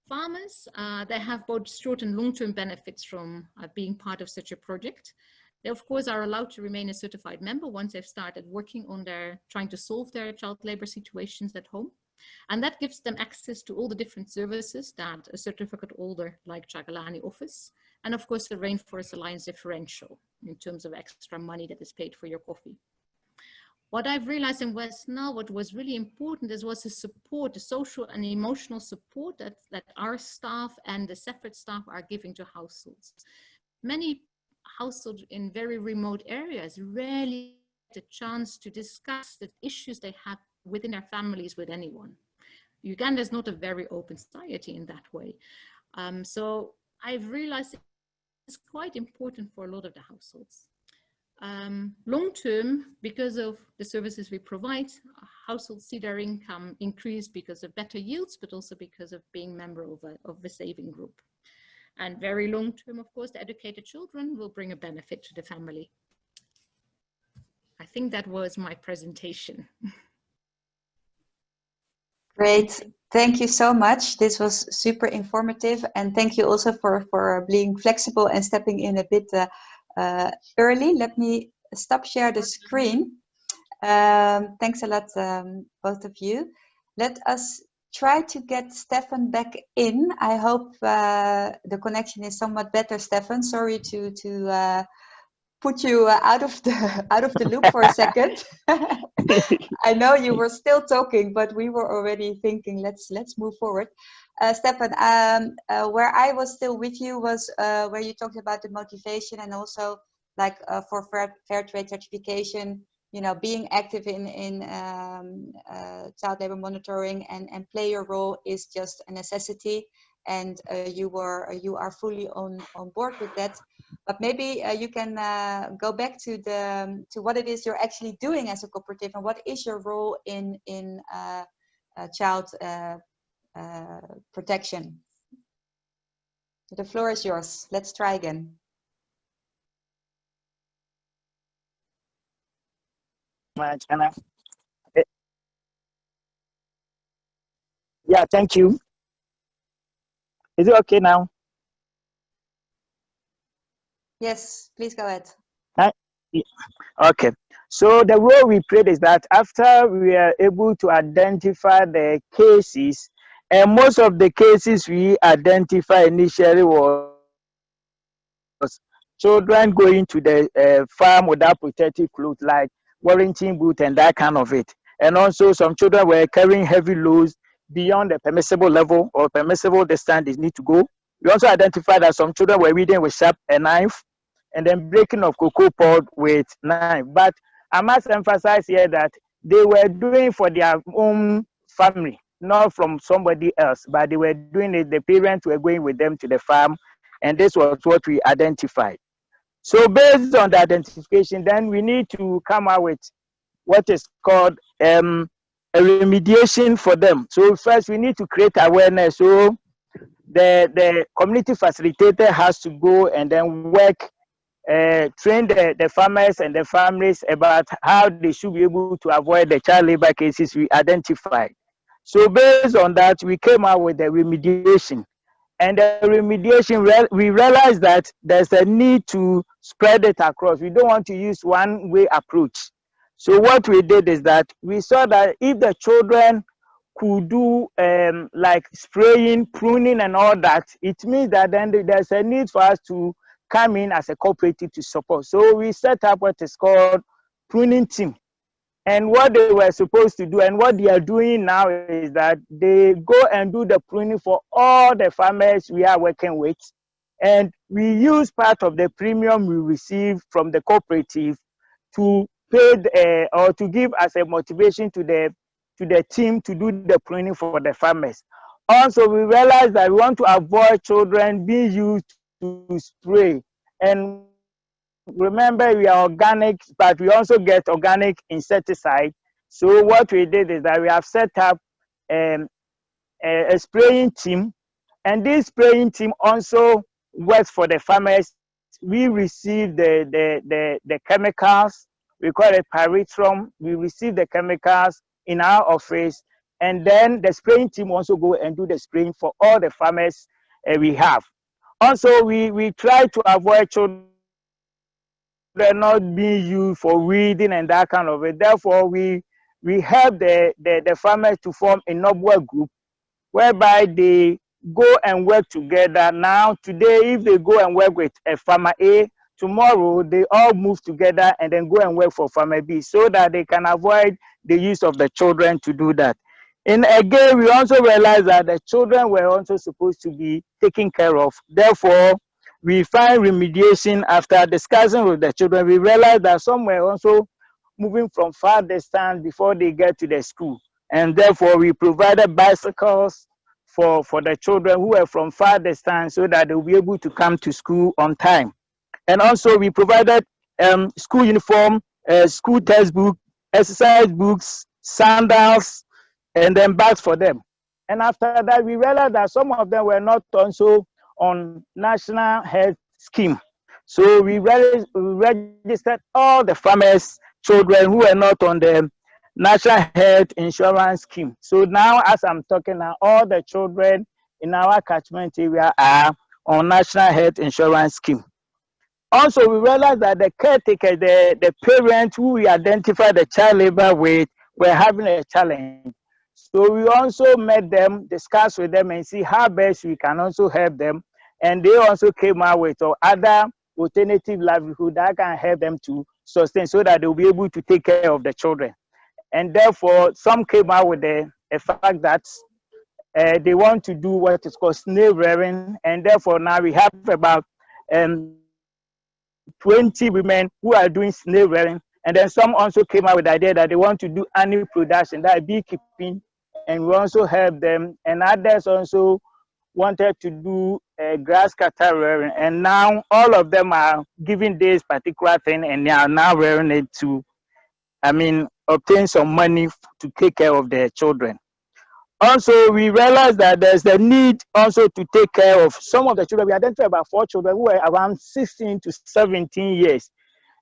Farmers, they have both short and long-term benefits from being part of such a project. They, of course, are allowed to remain a certified member once they've started working on trying to solve their child labor situations at home. And that gives them access to all the different services that a certificate holder like Kyagalanyi offers. And of course, the Rainforest Alliance differential in terms of extra money that is paid for your coffee. What I've realized in West Nile, what was really important was the support, the social and emotional support that our staff and the separate staff are giving to households. Many households in very remote areas rarely get a chance to discuss the issues they have within their families with anyone. Uganda is not a very open society in that way. So I've realized it's quite important for a lot of the households. Long term, because of the services we provide, households see their income increase because of better yields, but also because of being member of the saving group. And very long term, of course, the educated children will bring a benefit to the family. I think that was my presentation. Great. Thank you so much. This was super informative. And thank you also for being flexible and stepping in a bit early. Let me stop share the screen. Thanks a lot, both of you. Let us try to get Stefan back in. I hope the connection is somewhat better, Stefan. Sorry to put you out of the loop for a second. I know you were still talking, but we were already thinking let's move forward. Stefan, where I was still with you was where you talked about the motivation and also like for fair trade certification, you know, being active in child labor monitoring and play your role is just a necessity, and you are fully on board with that. But maybe you can go back to what it is you're actually doing as a cooperative, and what is your role in child protection. The floor is yours. Let's try again. Much, Anna. Yeah, thank you. Is it okay now? Yes, please go ahead. Okay. So the role we played is that after we are able to identify the cases, and most of the cases we identified initially was children going to the farm without protective clothes like warranting boot and that kind of it. And also some children were carrying heavy loads beyond the permissible level or permissible distance they need to go. We also identified that some children were reading with sharp a knife and then breaking of cocoa pod with knife. But I must emphasize here that they were doing for their own family, not from somebody else, but they were doing it, the parents were going with them to the farm, and this was what we identified. So based on the identification, then we need to come out with what is called a remediation for them. So first we need to create awareness. So the community facilitator has to go and then work, train the farmers and the families about how they should be able to avoid the child labor cases we identified. So based on that, we came out with the remediation. And the remediation, we realized that there's a need to spread it across. We don't want to use one-way approach. So what we did is that we saw that if the children could do like spraying, pruning and all that, it means that then there's a need for us to come in as a cooperative to support. So we set up what is called pruning team. And what they were supposed to do and what they are doing now is that they go and do the pruning for all the farmers we are working with. And we use part of the premium we receive from the cooperative to pay or to give as a motivation to the team to do the pruning for the farmers. Also, we realized that we want to avoid children being used to spray. And remember, we are organic, but we also get organic insecticide. So what we did is that we have set up a spraying team, and this spraying team also works for the farmers. We receive the chemicals, we call it pyrethrum. We receive the chemicals in our office, and then the spraying team also go and do the spraying for all the farmers we have. Also, we try to avoid children not being used for weeding and that kind of it. Therefore, we help the farmers to form a network group whereby they go and work together. Now, today, if they go and work with a farmer A, tomorrow they all move together and then go and work for farmer B, so that they can avoid the use of the children to do that. And again, we also realized that the children were also supposed to be taken care of. Therefore, we find remediation after discussing with the children. We realized that some were also moving from far distance before they get to the school. And therefore, we provided bicycles for the children who were from far distance so that they'll be able to come to school on time. And also, we provided school uniform, school textbook, exercise books, sandals, and then bags for them. And after that, we realized that some of them were not also on national health scheme. So we registered all the farmers' children who were not on the national health insurance scheme. So now, as I'm talking now, all the children in our catchment area are on national health insurance scheme. Also, we realized that the caretaker, the parents who we identified the child labor with, were having a challenge. So we also met them, discussed with them, and see how best we can also help them. And they also came out with other alternative livelihood that can help them to sustain, so that they'll be able to take care of the children. And therefore, some came out with the fact that they want to do what is called snail rearing, and therefore now we have about 20 women who are doing snail rearing. And then some also came out with the idea that they want to do animal production, that is beekeeping, and we also help them. And others also wanted to do grass cutter rearing. And now all of them are giving this particular thing, and they are now rearing it to, obtain some money to take care of their children. Also, we realized that there's the need also to take care of some of the children. We identified about 4 children who were around 16 to 17 years.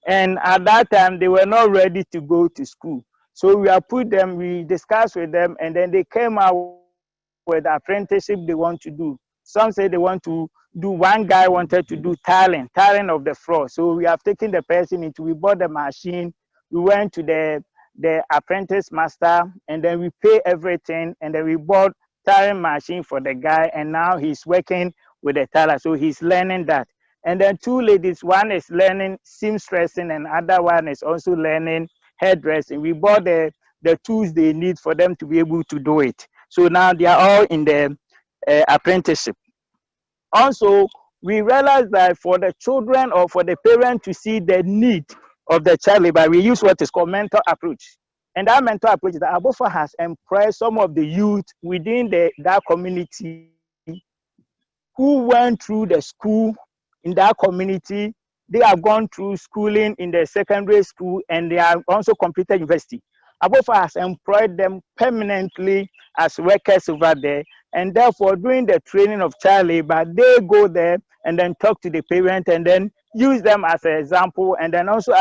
And at that time, they were not ready to go to school. So we have put them, we discussed with them, and then they came out with the apprenticeship they want to do. Some say they want to do, one guy wanted to do tiling of the floor. So we have taken the person into, we bought the machine, we went to the apprentice master, and then we pay everything, and then we bought tiling machine for the guy, and now he's working with the tiler, so he's learning that. And then 2 ladies, one is learning seamstressing, and other one is also learning hairdressing. We bought the tools they need for them to be able to do it. So now they are all in the apprenticeship. Also, we realized that for the children or for the parent to see the need of the child labor, we use what is called mentor approach. And that mentor approach is that ABOCFAA has employed some of the youth within that community who went through the school in that community. They have gone through schooling in the secondary school, and they have also completed university. ABOCFAA has employed them permanently as workers over there, and therefore during the training of child labor, they go there and then talk to the parent, and then use them as an example, and then also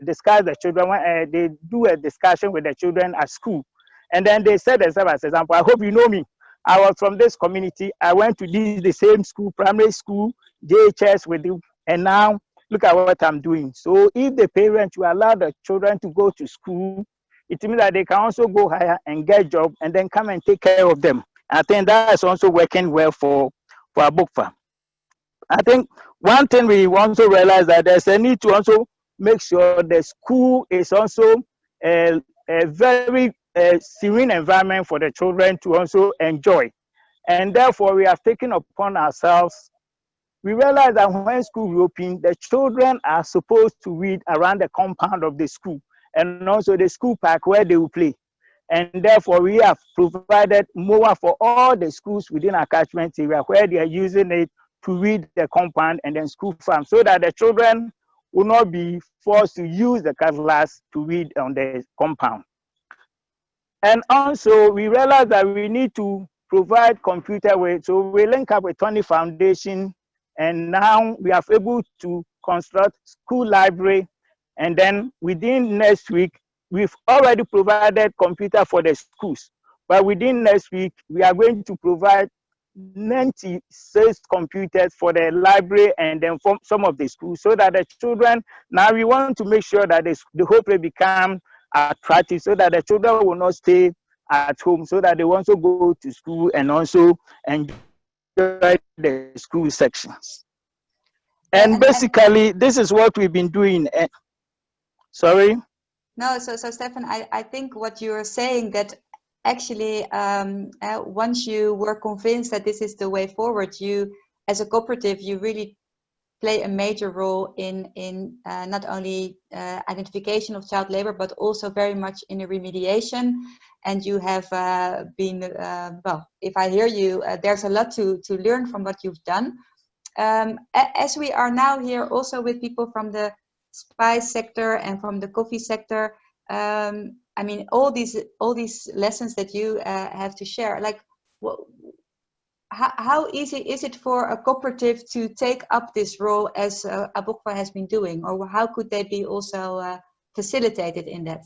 discuss the children. They do a discussion with the children at school, and then they set themselves as an example. I hope you know me. I was from this community. I went to the same school, primary school, JHS with you, and now look at what I'm doing. So if the parents will allow the children to go to school, it means that they can also go higher and get a job, and then come and take care of them. I think that is also working well for ABOCFAA. I think one thing we also realize that there's a need to also make sure the school is also a very serene environment for the children to also enjoy. And therefore, we have taken upon ourselves, we realize that when school reopens, the children are supposed to read around the compound of the school, and also the school park where they will play. And therefore, we have provided mower for all the schools within our catchment area where they are using it to read the compound and then school farm, so that the children will not be forced to use the cutlass to read on the compound. And also, we realize that we need to provide computer with, so we link up with Tony Foundation, and now we are able to construct school library. And then within next week, we've already provided computer for the schools, but within next week, we are going to provide 96 computers for the library and then for some of the schools, so that the children, now we want to make sure that the whole place become attractive, so that the children will not stay at home, so that they also go to school and also enjoy the school sections. And basically, this is what we've been doing. Sorry? No, so Stefan, I think what you're saying, that actually, once you were convinced that this is the way forward, you, as a cooperative, you really play a major role in not only identification of child labor, but also very much in the remediation. And you have been, well, if I hear you, there's a lot to learn from what you've done. As we are now here also with people from the spice sector and from the coffee sector. I mean, all these lessons that you have to share, like, how easy is it for a cooperative to take up this role as ABOCFAA has been doing, or how could they be also facilitated in that?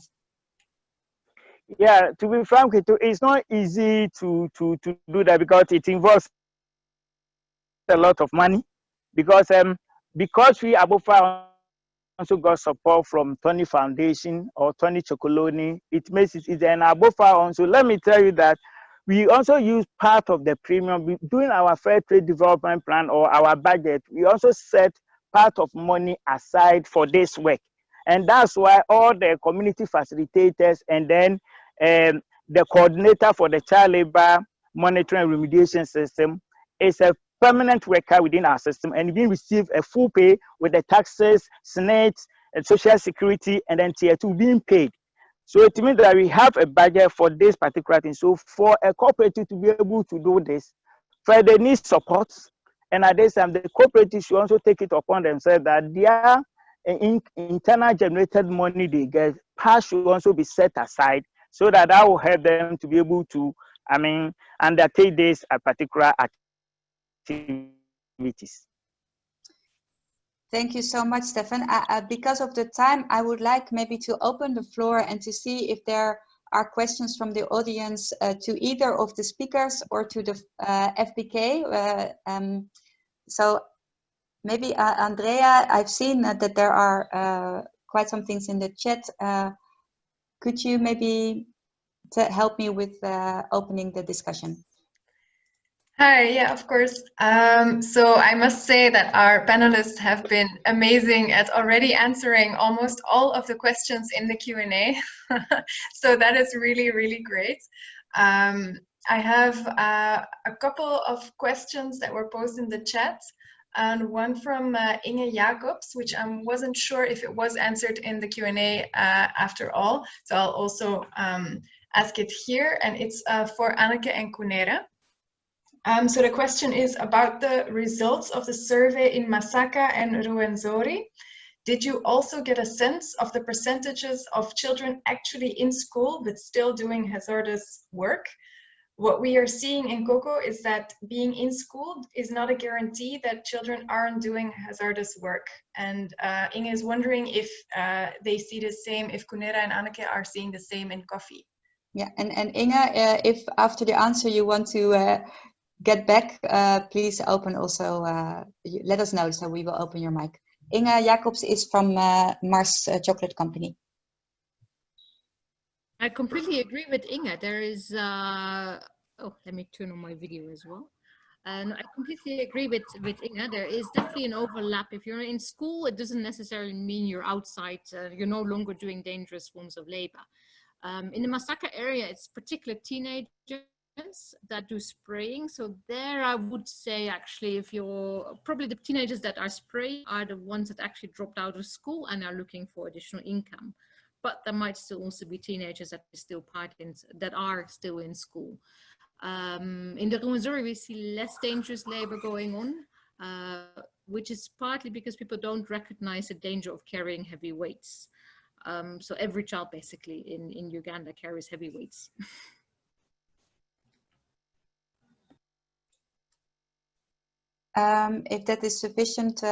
Yeah, to be frank, it's not easy to do that because it involves a lot of money. Because we ABOCFAA also got support from Tony Foundation or Tony Chocoloni, it makes it easy. And ABOCFAA also, let me tell you that we also use part of the premium during our fair trade development plan or our budget. We also set part of money aside for this work. And that's why all the community facilitators and then the coordinator for the child labor monitoring and remediation system is a permanent worker within our system, and we receive a full pay with the taxes, SNAT, and social security, and then tier 2 being paid. So it means that we have a budget for this particular thing. So for a cooperative to be able to do this, for they need support, and at this time the cooperative should also take it upon themselves that their internal generated money they get, part should also be set aside so that will help them to be able to, I mean, undertake this particular activities. Thank you so much, Stefan. Because of the time, I would like maybe to open the floor and to see if there are questions from the audience to either of the speakers or to the FBK. So maybe Andrea, I've seen that there are quite some things in the chat. Could you maybe help me with opening the discussion? Hi, yeah, of course. So I must say that our panelists have been amazing at already answering almost all of the questions in the Q&A. So that is really, really great. I have a couple of questions that were posted in the chat, and one from Inge Jacobs, which I wasn't sure if it was answered in the Q&A after all. So I'll also ask it here, and it's for Anneke and Kunere. So the question is about the results of the survey in Masaka and Ruwenzori. Did you also get a sense of the percentages of children actually in school but still doing hazardous work? What we are seeing in Coco is that being in school is not a guarantee that children aren't doing hazardous work. And Inge is wondering if they see the same, if Kunere and Anneke are seeing the same in coffee. Yeah, and Inge, if after the answer you want to get back, please open also, let us know, so we will open your mic. Inge Jacobs is from Mars Chocolate Company. I completely agree with Inge. There is, oh, let me turn on my video as well. And I completely agree with Inge. There is definitely an overlap. If you're in school, it doesn't necessarily mean you're outside, you're no longer doing dangerous forms of labor. In the Masaka area, it's particularly teenagers that do spraying. So there I would say, actually, if you're probably the teenagers that are spraying are the ones that actually dropped out of school and are looking for additional income. But there might still also be teenagers that are still in school. In the Ruwenzori, we see less dangerous labor going on, which is partly because people don't recognize the danger of carrying heavy weights. So every child basically in Uganda carries heavy weights. If that is sufficient,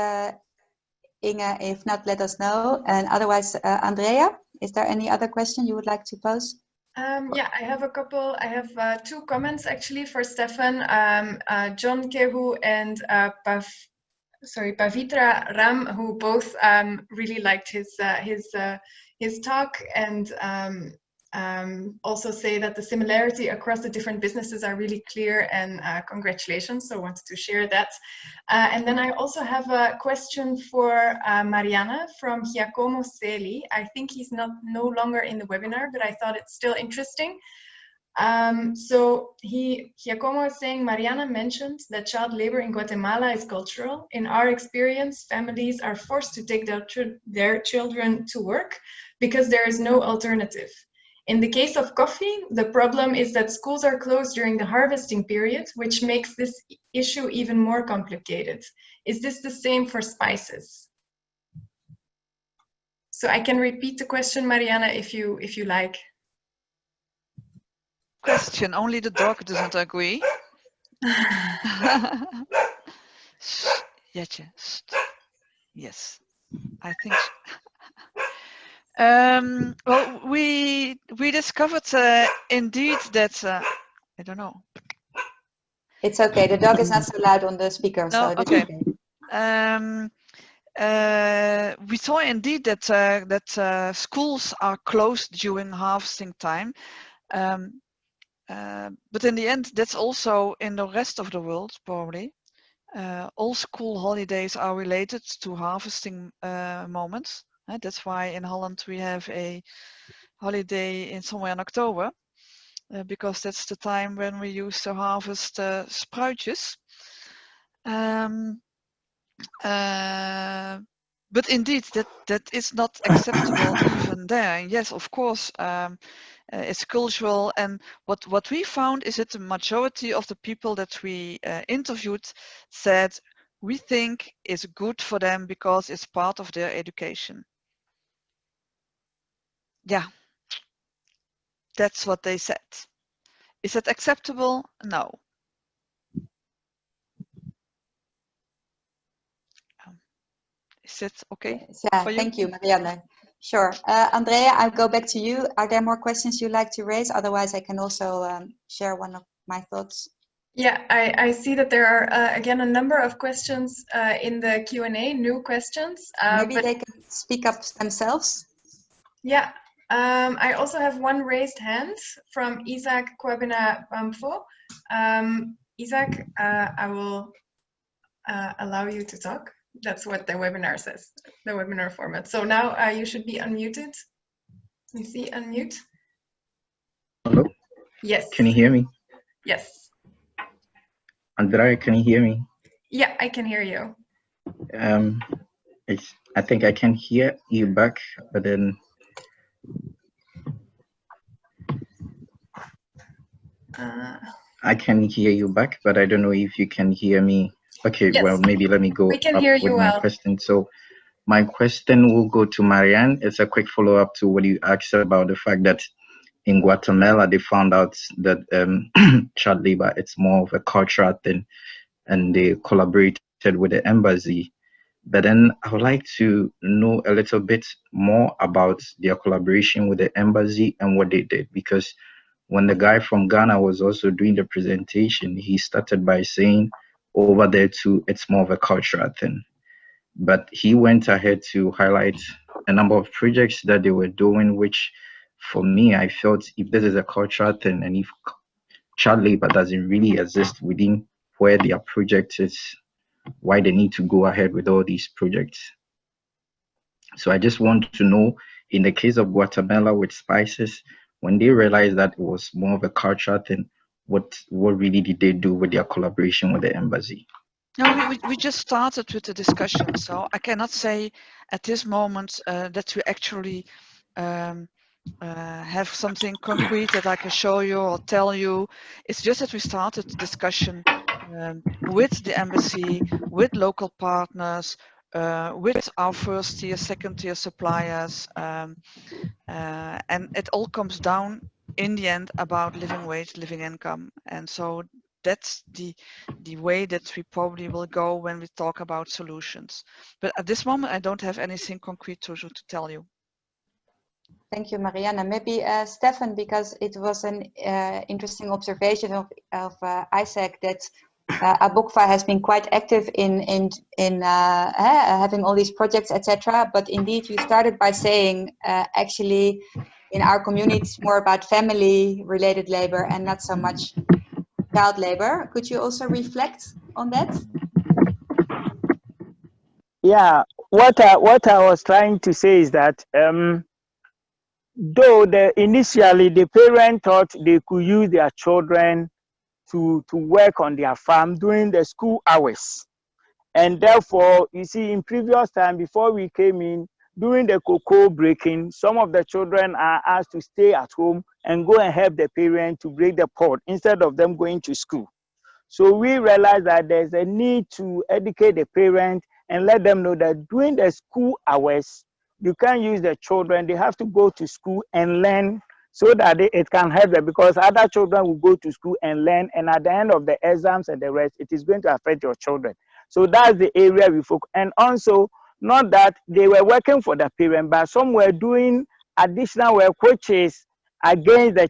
Inge, if not, let us know. And otherwise, Andrea, is there any other question you would like to pose? Yeah, I have a couple. I have two comments actually for Stefan. John Kehu and Pavitra Ram, who both really liked his talk, and also say that the similarity across the different businesses are really clear, and congratulations. So I wanted to share that. And then I also have a question for Marianne from Giacomo Celi. I think he's no longer in the webinar, but I thought it's still interesting. So Giacomo is saying, Marianne mentioned that child labor in Guatemala is cultural. In our experience, families are forced to take their children to work because there is no alternative. In the case of coffee, the problem is that schools are closed during the harvesting period, which makes this issue even more complicated. Is this the same for spices? So I can repeat the question, Marianne, if you like. Question, only the dog doesn't agree. Jetje, yes, I think. Well, we discovered indeed that I don't know. It's okay. The dog is not so loud on the speaker, No, so it's okay. okay. We saw indeed that schools are closed during harvesting time, but in the end, that's also in the rest of the world probably. All school holidays are related to harvesting moments. That's why in Holland we have a holiday in somewhere in October, because that's the time when we used to harvest spruitjes. But indeed, that is not acceptable even there. And yes, of course, it's cultural. And what we found is that the majority of the people that we interviewed said we think it's good for them because it's part of their education. Yeah, that's what they said. Is that acceptable? No. Is it okay? Yeah, thank you, Marianne. Sure. Andrea, I'll go back to you. Are there more questions you'd like to raise? Otherwise, I can also share one of my thoughts. Yeah, I see that there are, again, a number of questions in the Q&A, new questions. Maybe they can speak up themselves. Yeah, I also have one raised hand from Isaac Kwabena Bamfo. Isaac, I will allow you to talk. That's what the webinar says, the webinar format. So now you should be unmuted. Let me see, unmute. Hello? Yes. Can you hear me? Yes. Andrea, can you hear me? Yeah, I can hear you. I think I can hear you back, but then I can hear you back, but I don't know if you can hear me. Okay, yes. Well, maybe let me go we can up hear with you my well. question. So my question will go to Marianne. It's a quick follow-up to what you asked about the fact that in Guatemala, they found out that child labor, it's more of a cultural thing, and they collaborated with the embassy. But then I would like to know a little bit more about their collaboration with the embassy and what they did, because when the guy from Ghana was also doing the presentation, he started by saying over there too, it's more of a cultural thing. But he went ahead to highlight a number of projects that they were doing, which for me, I felt if this is a cultural thing and if child labor doesn't really exist within where their project is, why they need to go ahead with all these projects. So I just want to know, in the case of Guatemala with spices, when they realized that it was more of a cultural thing, what really did they do with their collaboration with the embassy? No, we just started with the discussion, so I cannot say at this moment that we actually have something concrete that I can show you or tell you. It's just that we started the discussion with the embassy, with local partners, with our first tier, second tier suppliers, and it all comes down in the end about living wage, living income. And so that's the way that we probably will go when we talk about solutions. But at this moment, I don't have anything concrete to tell you. Thank you, Marianne. Maybe Stefan, because it was an interesting observation of Isaac that ABOCFAA has been quite active in having all these projects, etc. But indeed, you started by saying actually in our community it's more about family-related labor and not so much child labor. Could you also reflect on that? Yeah, what I was trying to say is that though initially the parent thought they could use their children to work on their farm during the school hours, and therefore you see in previous time before we came in, during the cocoa breaking, some of the children are asked to stay at home and go and help the parent to break the pod instead of them going to school. So we realized that there's a need to educate the parent and let them know that during the school hours, you can't use the children. They have to go to school and learn so that it can help them, because other children will go to school and learn, and at the end of the exams and the rest, it is going to affect your children. So that's the area we focus. And also, not that they were working for the parent, but some were doing additional work, which is against the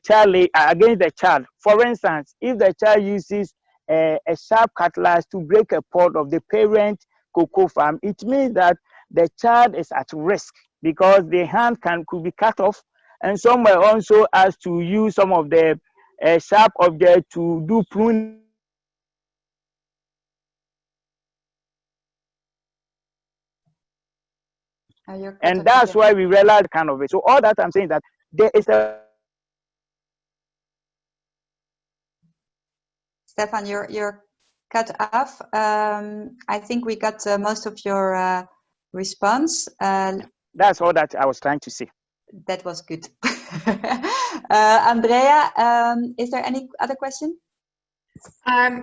child. For instance, if the child uses a sharp cutlass to break a pod of the parent cocoa farm, it means that the child is at risk, because the hand could be cut off, and some were also asked to use some of the sharp objects to do pruning. And that's why we realized kind of it. So all that I'm saying that there is a... Stefan, you're cut off. I think we got most of your response. That's all that I was trying to say. That was good. Andrea, is there any other question?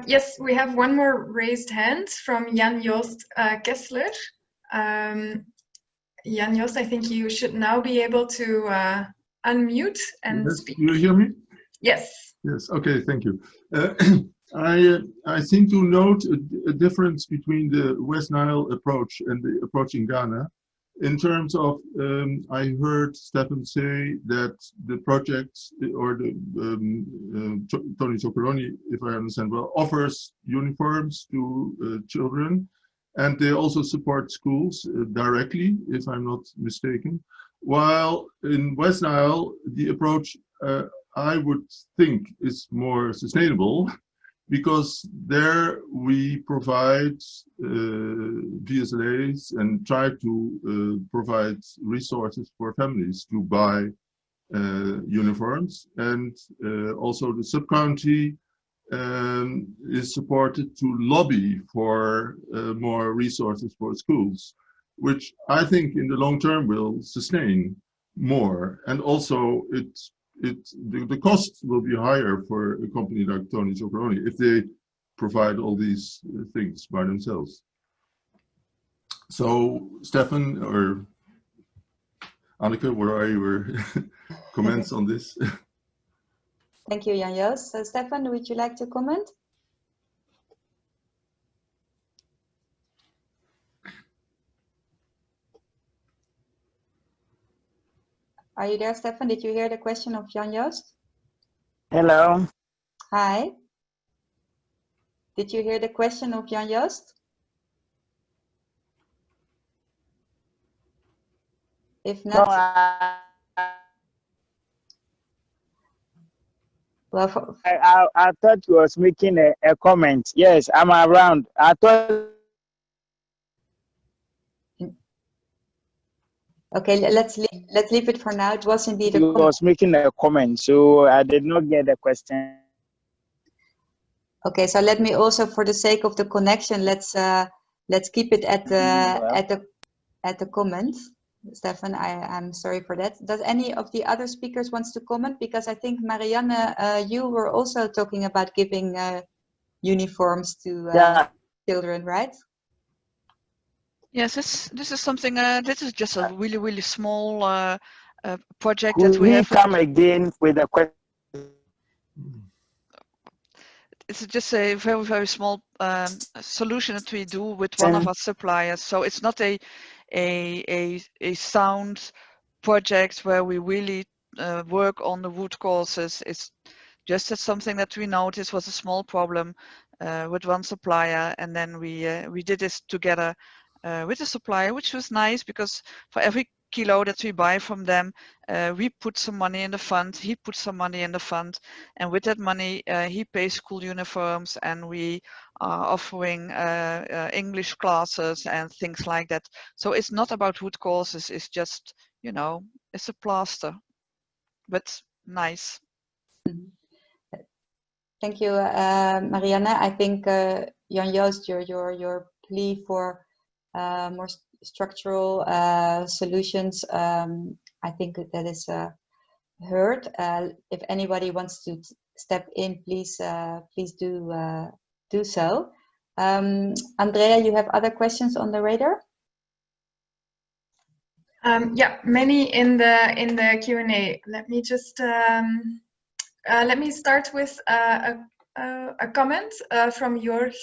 Yes, we have one more raised hand from Jan-Joost Kessler. Jan-Joost, I think you should now be able to unmute and speak. You hear me? Yes. Yes, okay, thank you. I think you note a difference between the West Nile approach and the approach in Ghana. In terms of, I heard Stefan say that the project, or the Tony Chocolonely, if I understand well, offers uniforms to children, and they also support schools directly, if I'm not mistaken. While in West Nile, the approach I would think is more sustainable, because there we provide VSLAs and try to provide resources for families to buy uniforms, and also the sub-county is supported to lobby for more resources for schools, which I think in the long term will sustain more, and also the cost will be higher for a company like Tony Chocolonely if they provide all these things by themselves. So, Stefan or Anneke, where are your comments on this? Thank you, Jan-Joost. So, Stefan, would you like to comment? Are you there, Stefan? Did you hear the question of Jan-Joost? Hello. Hi. Did you hear the question of Jan-Joost? If not, No, well, I thought you was making a comment. Yes, I'm around. I thought... Okay, let's leave it for now. It was indeed a comment. He was making a comment, so I did not get the question. Okay, so let me also, for the sake of the connection, let's keep it at the comments. Stefan, I'm sorry for that. Does any of the other speakers wants to comment? Because I think Marianne, you were also talking about giving uniforms to children, right? Yes, this is something. This is just a really small project Could that we have. Come again with a question? It's just a very small solution that we do with one of our suppliers. So it's not a sound project where we really work on the root causes. It's just something that we noticed was a small problem with one supplier, and then we did this together with the supplier, which was nice, because for every kilo that we buy from them, we put some money in the fund, he puts some money in the fund, and with that money he pays school uniforms, and we are offering English classes and things like that. So it's not about root causes, it's just, you know, it's a plaster, but nice. Thank you, Marianne. I think Jan-Joost, your plea for more structural solutions, I think that is heard. If anybody wants to step in, please do so. Andrea, you have other questions on the radar? Yeah, many in the Q&A. Let me just let me start with a comment from Jorg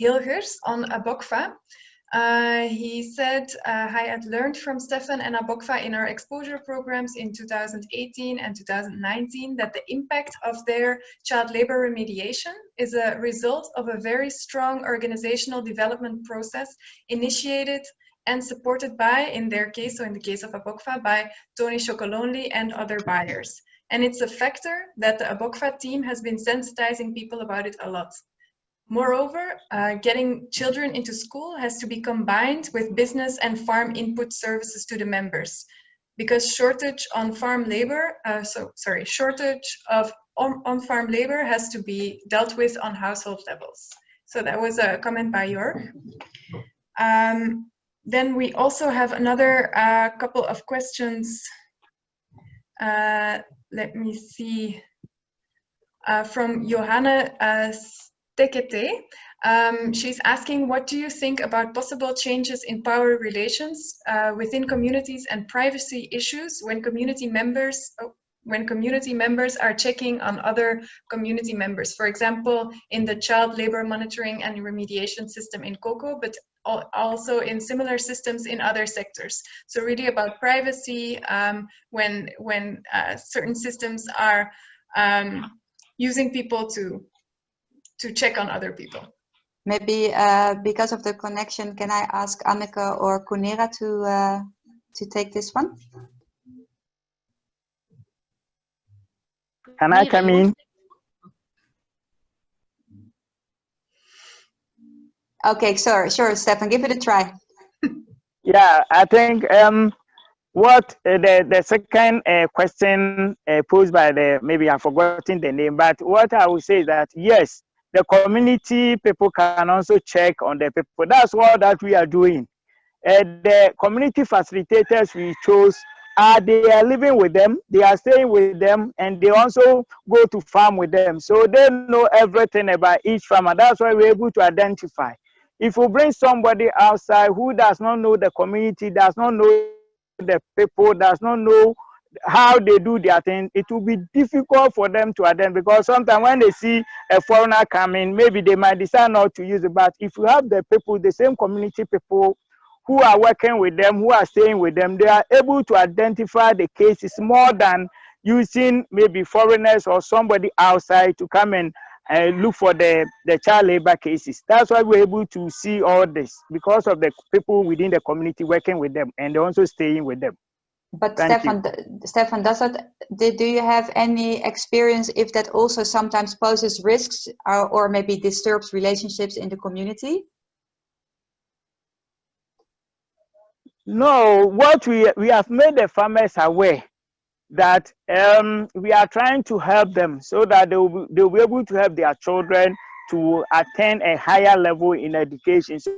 Hilgers on ABOCFAA. He said, I had learned from Stefan and ABOCFAA in our exposure programs in 2018 and 2019 that the impact of their child labor remediation is a result of a very strong organizational development process initiated and supported by, in their case, so in the case of ABOCFAA, by Tony Chocolonely and other buyers. And it's a factor that the ABOCFAA team has been sensitizing people about it a lot. Moreover, getting children into school has to be combined with business and farm input services to the members, because shortage on farm labor, shortage of on-farm labor has to be dealt with on household levels. So that was a comment by Jorg. Then we also have another couple of questions. Let me see. From Johanna Stekete. She's asking, what do you think about possible changes in power relations within communities and privacy issues when community members are checking on other community members, for example, in the child labor monitoring and remediation system in COCO, but also in similar systems in other sectors. So really about privacy when certain systems are using people to check on other people. Maybe because of the connection, can I ask Anneke or Kunera to take this one? Can I come in? Okay, sure, Stefan, give it a try. Yeah, I think what the second question posed by maybe I've forgotten the name, but what I would say is that yes, the community people can also check on the people. That's what that we are doing. The community facilitators we chose they are living with them, they are staying with them, and they also go to farm with them. So they know everything about each farmer. That's why we're able to identify. If we bring somebody outside who does not know the community, does not know the people, does not know how they do their thing, it will be difficult for them to identify, because sometimes when they see a foreigner coming, maybe they might decide not to use it. But if you have the people, the same community people who are working with them, who are staying with them, they are able to identify the cases more than using maybe foreigners or somebody outside to come and look for the child labor cases. That's why we're able to see all this, because of the people within the community working with them and also staying with them. But Stefan, do you have any experience if that also sometimes poses risks or maybe disturbs relationships in the community? No, what we have made the farmers aware that we are trying to help them so that they'll be able to help their children to attain a higher level in education, so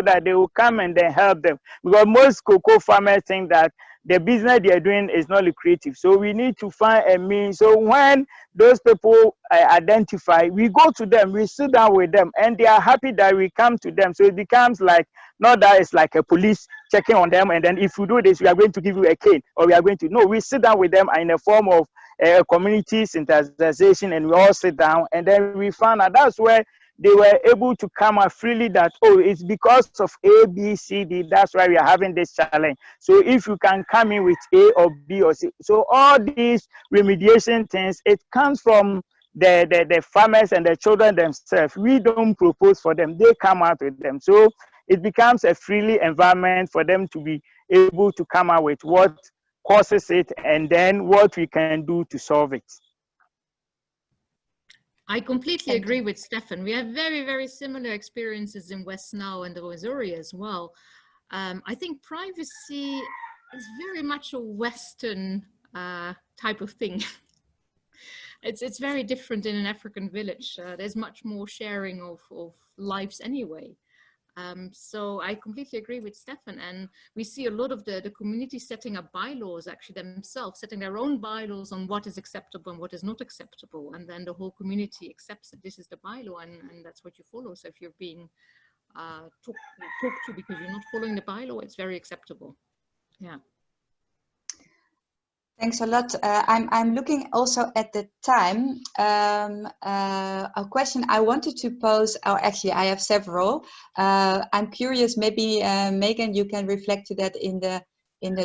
that they will come and then help them. Because most cocoa farmers think that the business they are doing is not lucrative. So we need to find a means. So when those people identify, we go to them, we sit down with them, and they are happy that we come to them. So it becomes like, not that it's like a police checking on them, and then if you do this, we are going to give you a cane, or we are going to, no, we sit down with them in a form of community sensitization, and we all sit down, and then we found out that's where they were able to come out freely that, oh, it's because of A, B, C, D, that's why we are having this challenge. So if you can come in with A or B or C. So all these remediation things, it comes from the farmers and the children themselves. We don't propose for them, they come out with them. So it becomes a freely environment for them to be able to come out with what causes it and then what we can do to solve it. I completely agree with Stefan. We have very, very similar experiences in West Nile and the Rosori as well. I think privacy is very much a Western type of thing. It's very different in an African village. There's much more sharing of lives anyway. So I completely agree with Stefan, and we see a lot of the community setting up bylaws actually themselves, setting their own bylaws on what is acceptable and what is not acceptable, and then the whole community accepts that this is the bylaw and that's what you follow. So if you're being talked to because you're not following the bylaw, it's very acceptable. Yeah. Thanks a lot. I'm looking also at the time. A question I wanted to pose, or actually I have several. I'm curious, maybe Megan, you can reflect to that in the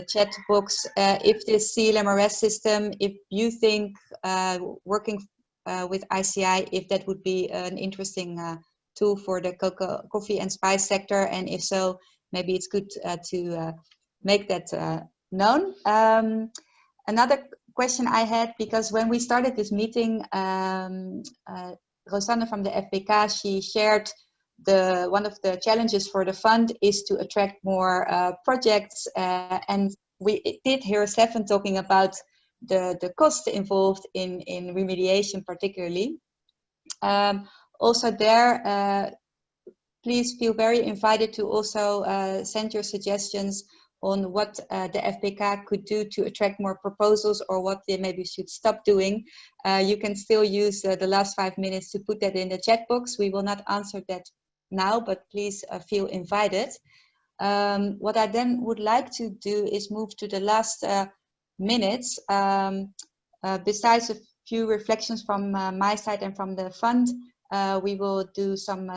chat box. If this CLMRS system, if you think working with ICI, if that would be an interesting tool for the coffee and spice sector, and if so, maybe it's good to make that known. Another question I had, because when we started this meeting, Rosanne from the FBK, she shared one of the challenges for the fund is to attract more projects, and we did hear Stefan talking about the cost involved in remediation particularly. Also there, please feel very invited to also send your suggestions on what the FBK could do to attract more proposals, or what they maybe should stop doing. You can still use the last 5 minutes to put that in the chat box. We will not answer that now, but please feel invited. What I then would like to do is move to the last minutes. Besides a few reflections from my side and from the fund, we will do some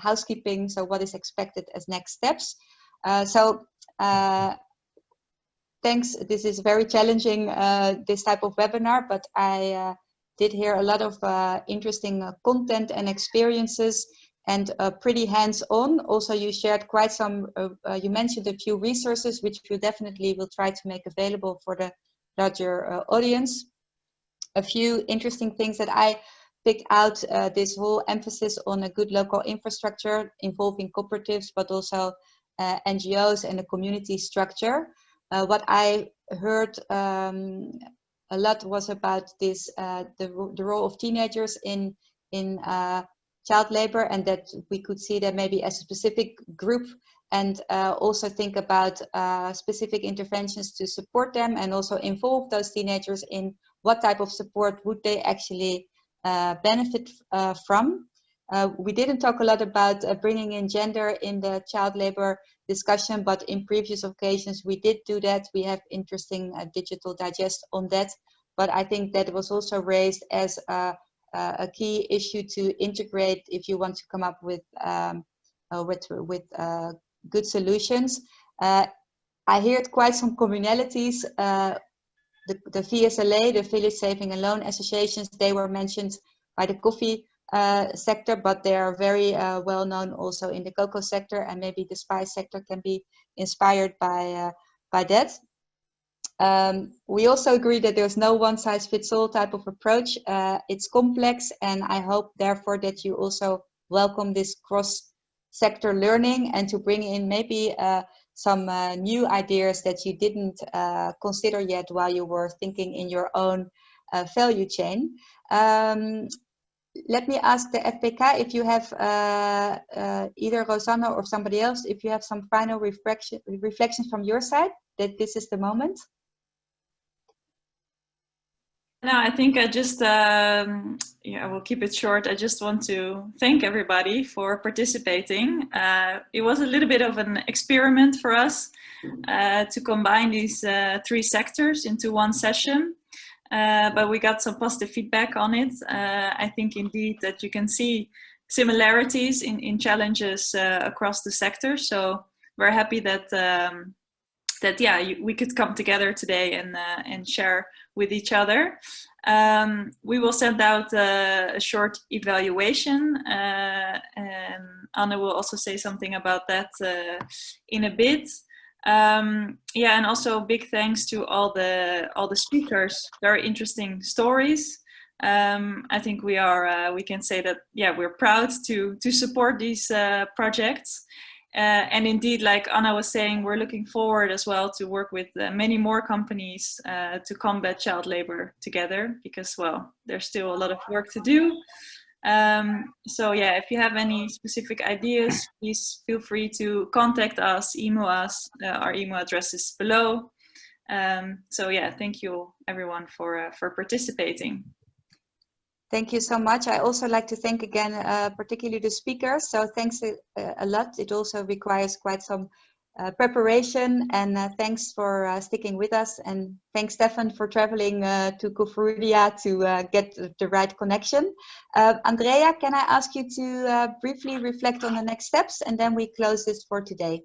housekeeping, so what is expected as next steps. Thanks, this is very challenging, this type of webinar, but I did hear a lot of interesting content and experiences, and pretty hands-on. Also, you shared quite some, you mentioned a few resources, which we definitely will try to make available for the larger audience. A few interesting things that I picked out, this whole emphasis on a good local infrastructure involving cooperatives, but also NGOs and a community structure. What I heard a lot was about this, the role of teenagers in child labor, and that we could see that maybe as a specific group, and also think about specific interventions to support them, and also involve those teenagers in what type of support would they actually benefit from. We didn't talk a lot about bringing in gender in the child labor discussion, but in previous occasions we did do that. We have interesting digital digest on that, but I think that was also raised as a key issue to integrate if you want to come up with good solutions. I heard quite some communalities. The VSLA, the Village Saving and Loan Associations, they were mentioned by the coffee sector, but they are very well known also in the cocoa sector, and maybe the spice sector can be inspired by that. We also agree that there's no one-size-fits-all type of approach. It's complex, and I hope therefore that you also welcome this cross-sector learning, and to bring in maybe some new ideas that you didn't consider yet while you were thinking in your own value chain. Let me ask the FBK if you have either Rosanne or somebody else, if you have some final reflections from your side, that this is the moment. No, I think I just, yeah, I will keep it short. I just want to thank everybody for participating. It was a little bit of an experiment for us to combine these 3 sectors into one session, but we got some positive feedback on it. I think indeed that you can see similarities in challenges across the sector. So we're happy that yeah, we could come together today and share with each other. We will send out a short evaluation, and Anna will also say something about that in a bit. Yeah, and also big thanks to all the speakers. Very interesting stories. I think we can say that, yeah, we're proud to support these projects. And indeed, like Anna was saying, we're looking forward as well to work with many more companies to combat child labor together, because, well, there's still a lot of work to do. So yeah, if you have any specific ideas, please feel free to contact us, email us. Our email address is below. So yeah, thank you everyone for participating. Thank you so much. I also like to thank again, particularly the speakers. So thanks a lot. It also requires quite some preparation, and thanks for sticking with us, and thanks Stefan for traveling to Koforidua to get the right connection. Andrea, can I ask you to briefly reflect on the next steps, and then we close this for today?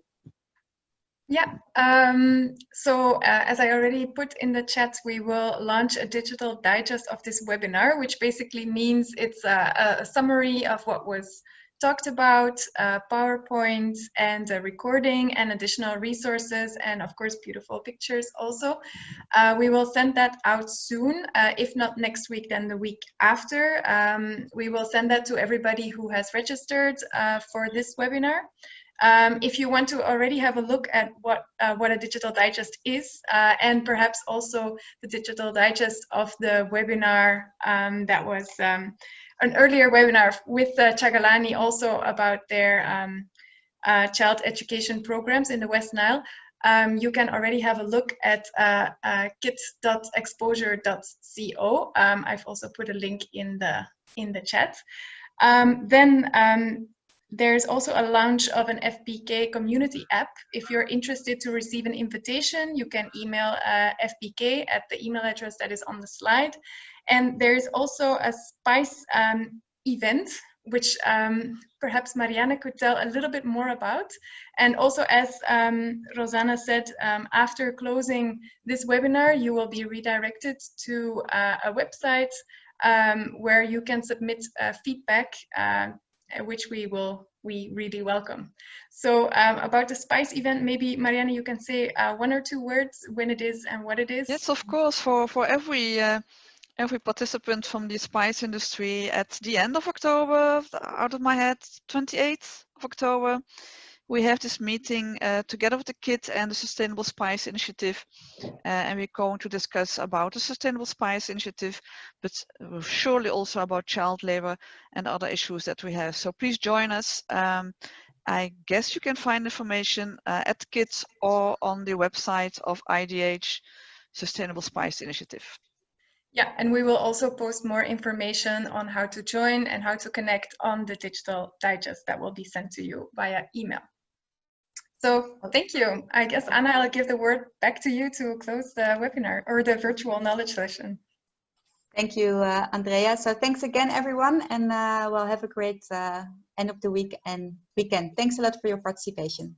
Yeah, as I already put in the chat, we will launch a digital digest of this webinar, which basically means it's a summary of what was talked about, PowerPoint and a recording and additional resources, and of course beautiful pictures also. We will send that out soon, if not next week, then the week after. We will send that to everybody who has registered for this webinar. If you want to already have a look at what a digital digest is, and perhaps also the digital digest of the webinar that was an earlier webinar with Kyagalanyi also about their child education programs in the West Nile, you can already have a look at kids.exposure.co. I've also put a link in the chat. There's also a launch of an FBK community app. If you're interested to receive an invitation, you can email FBK at the email address that is on the slide. And there's also a SPICE event, which perhaps Marianne could tell a little bit more about. And also, as Rosanne said, after closing this webinar, you will be redirected to a website where you can submit feedback, which we really welcome. So about the SPICE event, maybe Marianne, you can say 1 or 2 words when it is and what it is. Yes, of course. For every participant from the SPICE industry at the end of October, out of my head, 28th of October, we have this meeting together with the kids and the Sustainable SPICE Initiative, and we're going to discuss about the Sustainable SPICE Initiative, but surely also about child labor and other issues that we have. So please join us. I guess you can find information at kids or on the website of IDH Sustainable SPICE Initiative. Yeah, and we will also post more information on how to join and how to connect on the digital digest that will be sent to you via email. So thank you. I guess, Anna, I'll give the word back to you to close the webinar or the virtual knowledge session. Thank you, Andrea. So thanks again, everyone, and we'll have a great end of the week and weekend. Thanks a lot for your participation.